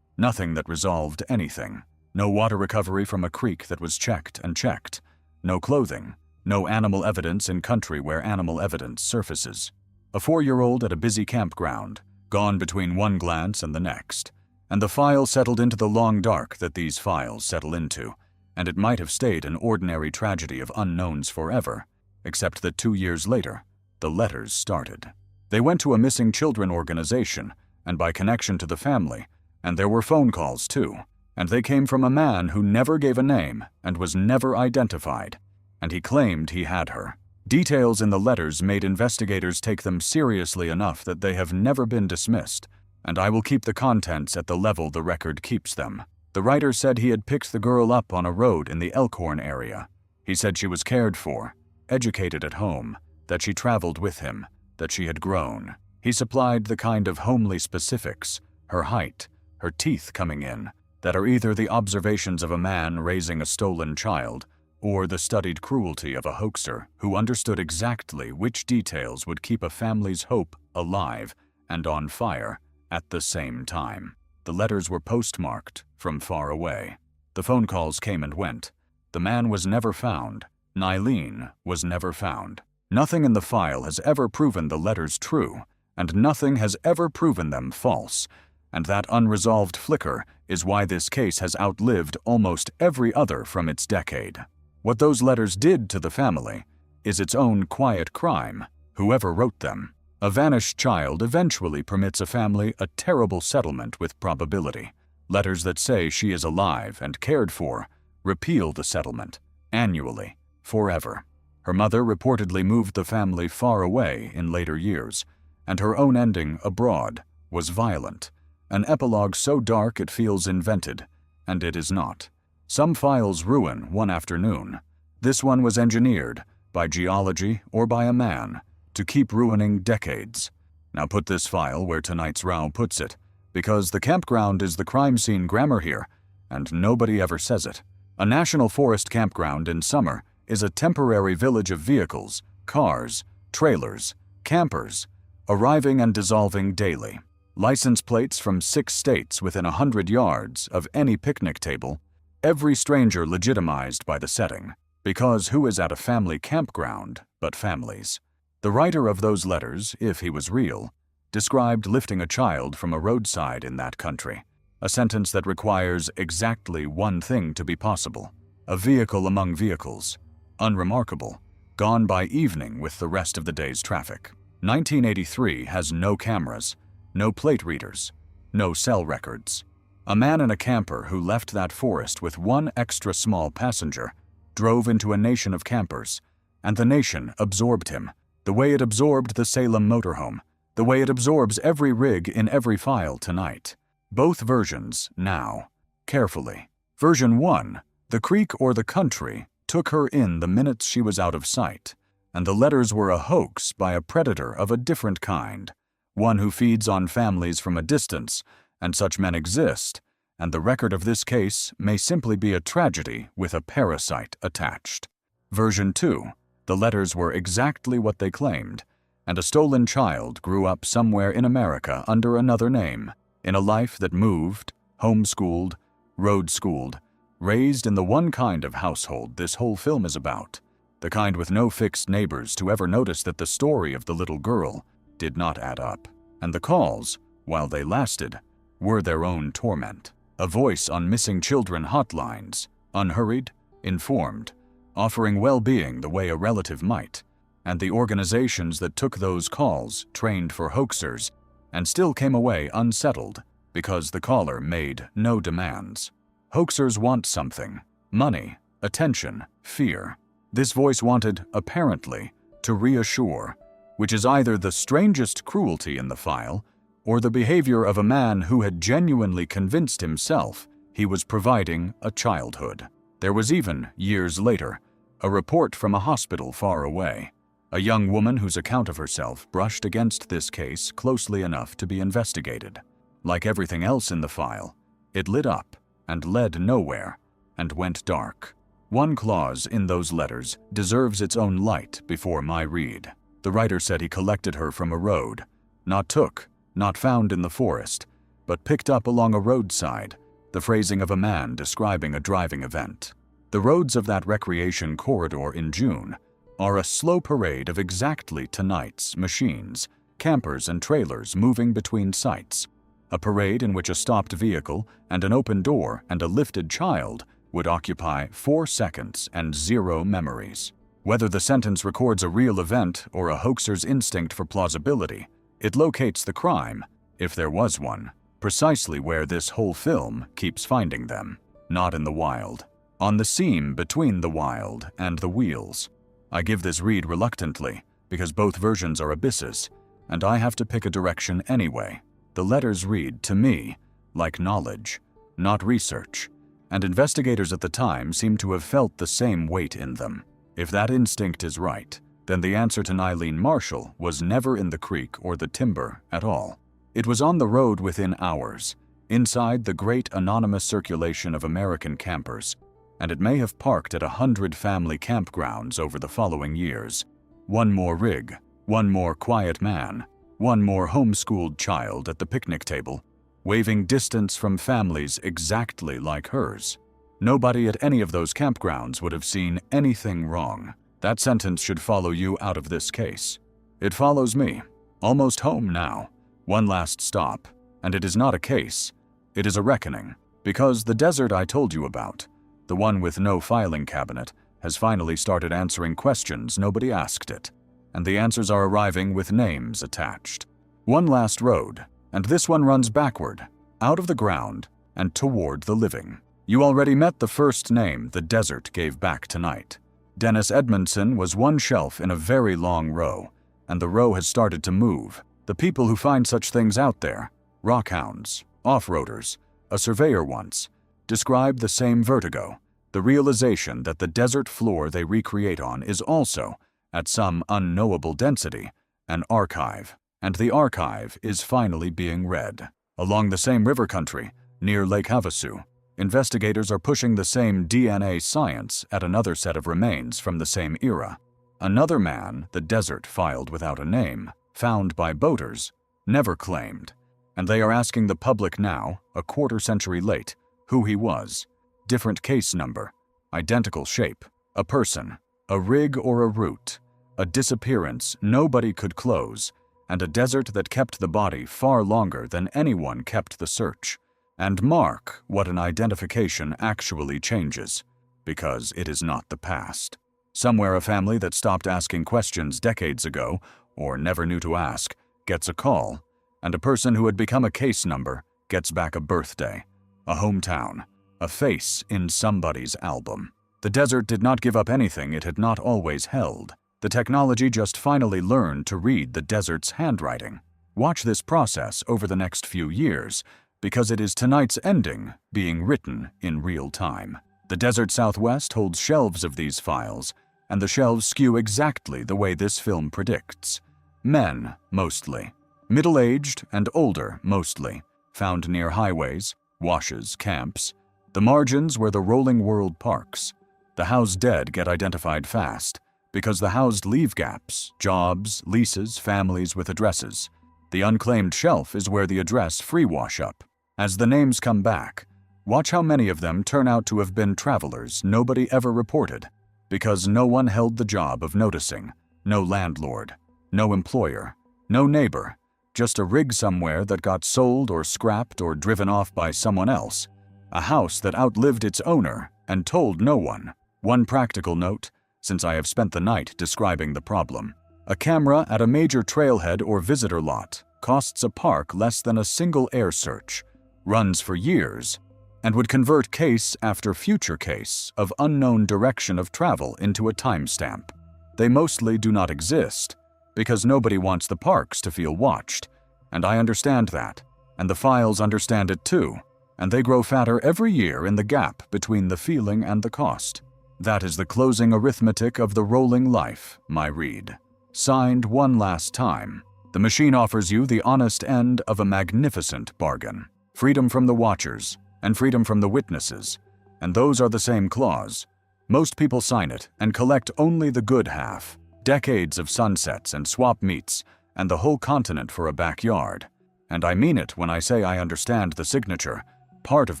Nothing that resolved anything. No water recovery from a creek that was checked and checked. No clothing. No animal evidence in country where animal evidence surfaces. A 4-year-old at a busy campground, gone between one glance and the next. And the file settled into the long dark that these files settle into, and it might have stayed an ordinary tragedy of unknowns forever, except that 2 years later, the letters started. They went to a missing children organization, and by connection to the family, and there were phone calls too, and they came from a man who never gave a name and was never identified, and he claimed he had her. Details in the letters made investigators take them seriously enough that they have never been dismissed, and I will keep the contents at the level the record keeps them. The writer said he had picked the girl up on a road in the Elkhorn area. He said she was cared for, educated at home, that she traveled with him, that she had grown. He supplied the kind of homely specifics, her height, her teeth coming in, that are either the observations of a man raising a stolen child or the studied cruelty of a hoaxer who understood exactly which details would keep a family's hope alive and on fire at the same time. The letters were postmarked from far away. The phone calls came and went. The man was never found. Nylene was never found. Nothing in the file has ever proven the letters true, and nothing has ever proven them false, and that unresolved flicker is why this case has outlived almost every other from its decade. What those letters did to the family is its own quiet crime, whoever wrote them. A vanished child eventually permits a family a terrible settlement with probability. Letters that say she is alive and cared for repeal the settlement, annually, forever. Her mother reportedly moved the family far away in later years, and her own ending abroad was violent. An epilogue so dark it feels invented, and it is not. Some files ruin one afternoon. This one was engineered, by geology or by a man, to keep ruining decades. Now put this file where tonight's row puts it, because the campground is the crime scene grammar here, and nobody ever says it. A national forest campground in summer is a temporary village of vehicles, cars, trailers, campers, arriving and dissolving daily. License plates from 6 states within 100 yards of any picnic table, every stranger legitimized by the setting, because who is at a family campground but families? The writer of those letters, if he was real, described lifting a child from a roadside in that country, a sentence that requires exactly one thing to be possible: a vehicle among vehicles, unremarkable, gone by evening with the rest of the day's traffic. 1983 has no cameras, no plate readers, no cell records. A man in a camper who left that forest with one extra small passenger drove into a nation of campers, and the nation absorbed him, the way it absorbed the Salem motorhome, the way it absorbs every rig in every file tonight. Both versions now. Carefully. Version 1, the creek or the country took her in the minutes she was out of sight, and the letters were a hoax by a predator of a different kind, one who feeds on families from a distance, and such men exist, and the record of this case may simply be a tragedy with a parasite attached. Version 2. The letters were exactly what they claimed, and a stolen child grew up somewhere in America under another name, in a life that moved, homeschooled, road-schooled, raised in the one kind of household this whole film is about, the kind with no fixed neighbors to ever notice that the story of the little girl did not add up, and the calls, while they lasted, were their own torment. A voice on missing children hotlines, unhurried, informed, offering well-being the way a relative might, and the organizations that took those calls trained for hoaxers and still came away unsettled because the caller made no demands. Hoaxers want something: money, attention, fear. This voice wanted, apparently, to reassure, which is either the strangest cruelty in the file or the behavior of a man who had genuinely convinced himself he was providing a childhood. There was even, years later, a report from a hospital far away. A young woman whose account of herself brushed against this case closely enough to be investigated. Like everything else in the file, it lit up and led nowhere and went dark. One clause in those letters deserves its own light before my read. The writer said he collected her from a road, not took, not found in the forest, but picked up along a roadside, the phrasing of a man describing a driving event. The roads of that recreation corridor in June are a slow parade of exactly tonight's machines, campers and trailers moving between sites, a parade in which a stopped vehicle and an open door and a lifted child would occupy 4 seconds and 0 memories. Whether the sentence records a real event or a hoaxer's instinct for plausibility, it locates the crime, if there was one, precisely where this whole film keeps finding them, not in the wild. On the seam between the wild and the wheels. I give this read reluctantly, because both versions are abysses, and I have to pick a direction anyway. The letters read, to me, like knowledge, not research, and investigators at the time seem to have felt the same weight in them. If that instinct is right, then the answer to Nylene Marshall was never in the creek or the timber at all. It was on the road within hours, inside the great anonymous circulation of American campers, and it may have parked at 100 family campgrounds over the following years. One more rig, one more quiet man, one more homeschooled child at the picnic table, waving distance from families exactly like hers. Nobody at any of those campgrounds would have seen anything wrong. That sentence should follow you out of this case. It follows me. Almost home now. One last stop. And it is not a case. It is a reckoning. Because the desert I told you about, the one with no filing cabinet, has finally started answering questions nobody asked it. And the answers are arriving with names attached. One last road, and this one runs backward, out of the ground, and toward the living. You already met the first name the desert gave back tonight. Dennis Edmondson was one shelf in a very long row, and the row has started to move. The people who find such things out there, rockhounds, off-roaders, a surveyor once, describe the same vertigo, the realization that the desert floor they recreate on is also, at some unknowable density, an archive, and the archive is finally being read. Along the same river country, near Lake Havasu, investigators are pushing the same DNA science at another set of remains from the same era. Another man the desert filed without a name, found by boaters, never claimed, and they are asking the public now, a quarter-century late, who he was. Different case number, identical shape, a person, a rig or a route, a disappearance nobody could close, and a desert that kept the body far longer than anyone kept the search. And mark what an identification actually changes, because it is not the past. Somewhere a family that stopped asking questions decades ago, or never knew to ask, gets a call, and a person who had become a case number gets back a birthday, a hometown, a face in somebody's album. The desert did not give up anything it had not always held. The technology just finally learned to read the desert's handwriting. Watch this process over the next few years, because it is tonight's ending being written in real time. The desert Southwest holds shelves of these files, and the shelves skew exactly the way this film predicts. Men, mostly. Middle-aged and older, mostly, found near highways, washes, camps, the margins where the rolling world parks. The housed dead get identified fast, because the housed leave gaps, jobs, leases, families with addresses. The unclaimed shelf is where the address free wash up. As the names come back, watch how many of them turn out to have been travelers nobody ever reported, because no one held the job of noticing. No landlord, no employer, no neighbor, just a rig somewhere that got sold or scrapped or driven off by someone else. A house that outlived its owner and told no one. One practical note, since I have spent the night describing the problem. A camera at a major trailhead or visitor lot costs a park less than a single air search, runs for years, and would convert case after future case of unknown direction of travel into a timestamp. They mostly do not exist, because nobody wants the parks to feel watched, and I understand that, and the files understand it too, and they grow fatter every year in the gap between the feeling and the cost. That is the closing arithmetic of the rolling life, my read. Signed one last time. The machine offers you the honest end of a magnificent bargain. Freedom from the watchers, and freedom from the witnesses, and those are the same clause. Most people sign it and collect only the good half. Decades of sunsets and swap meets, and the whole continent for a backyard. And I mean it when I say I understand the signature. Part of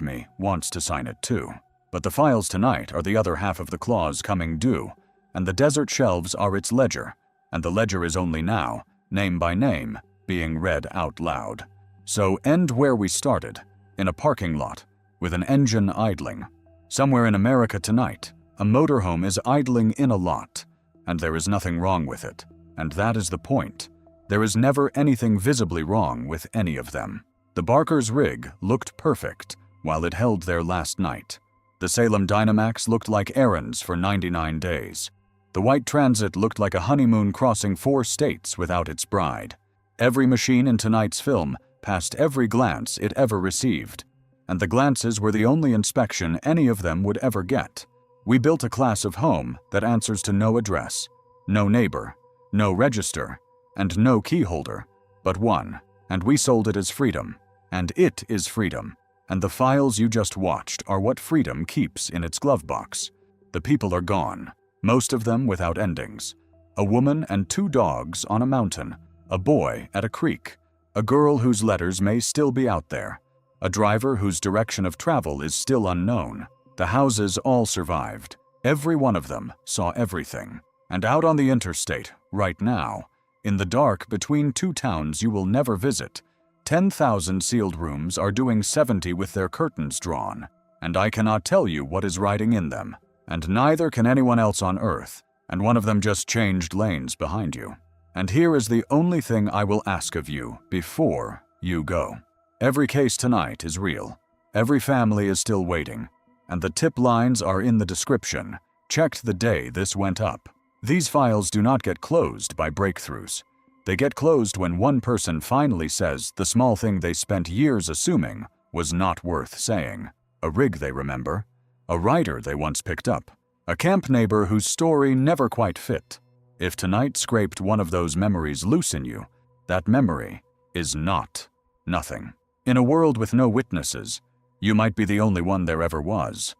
me wants to sign it too. But the files tonight are the other half of the clause coming due, and the desert shelves are its ledger, and the ledger is only now, name by name, being read out loud. So end where we started, in a parking lot, with an engine idling. Somewhere in America tonight, a motorhome is idling in a lot, and there is nothing wrong with it, and that is the point. There is never anything visibly wrong with any of them. The Barker's rig looked perfect while it held there last night. The Salem Dynamax looked like errands for 99 days. The white Transit looked like a honeymoon crossing 4 states without its bride. Every machine in tonight's film passed every glance it ever received, and the glances were the only inspection any of them would ever get. We built a class of home that answers to no address, no neighbor, no register, and no key holder, but one, and we sold it as freedom, and it is freedom, and the files you just watched are what freedom keeps in its glove box. The people are gone, most of them without endings. A woman and 2 dogs on a mountain, a boy at a creek, a girl whose letters may still be out there, a driver whose direction of travel is still unknown. The houses all survived. Every one of them saw everything. And out on the interstate, right now, in the dark between 2 towns you will never visit, 10,000 sealed rooms are doing 70 with their curtains drawn, and I cannot tell you what is riding in them, and neither can anyone else on earth, and one of them just changed lanes behind you. And here is the only thing I will ask of you before you go. Every case tonight is real. Every family is still waiting, and the tip lines are in the description. Checked the day this went up. These files do not get closed by breakthroughs. They get closed when one person finally says the small thing they spent years assuming was not worth saying. A rig they remember, a writer they once picked up, a camp neighbor whose story never quite fit. If tonight scraped one of those memories loose in you, that memory is not nothing. In a world with no witnesses, you might be the only one there ever was.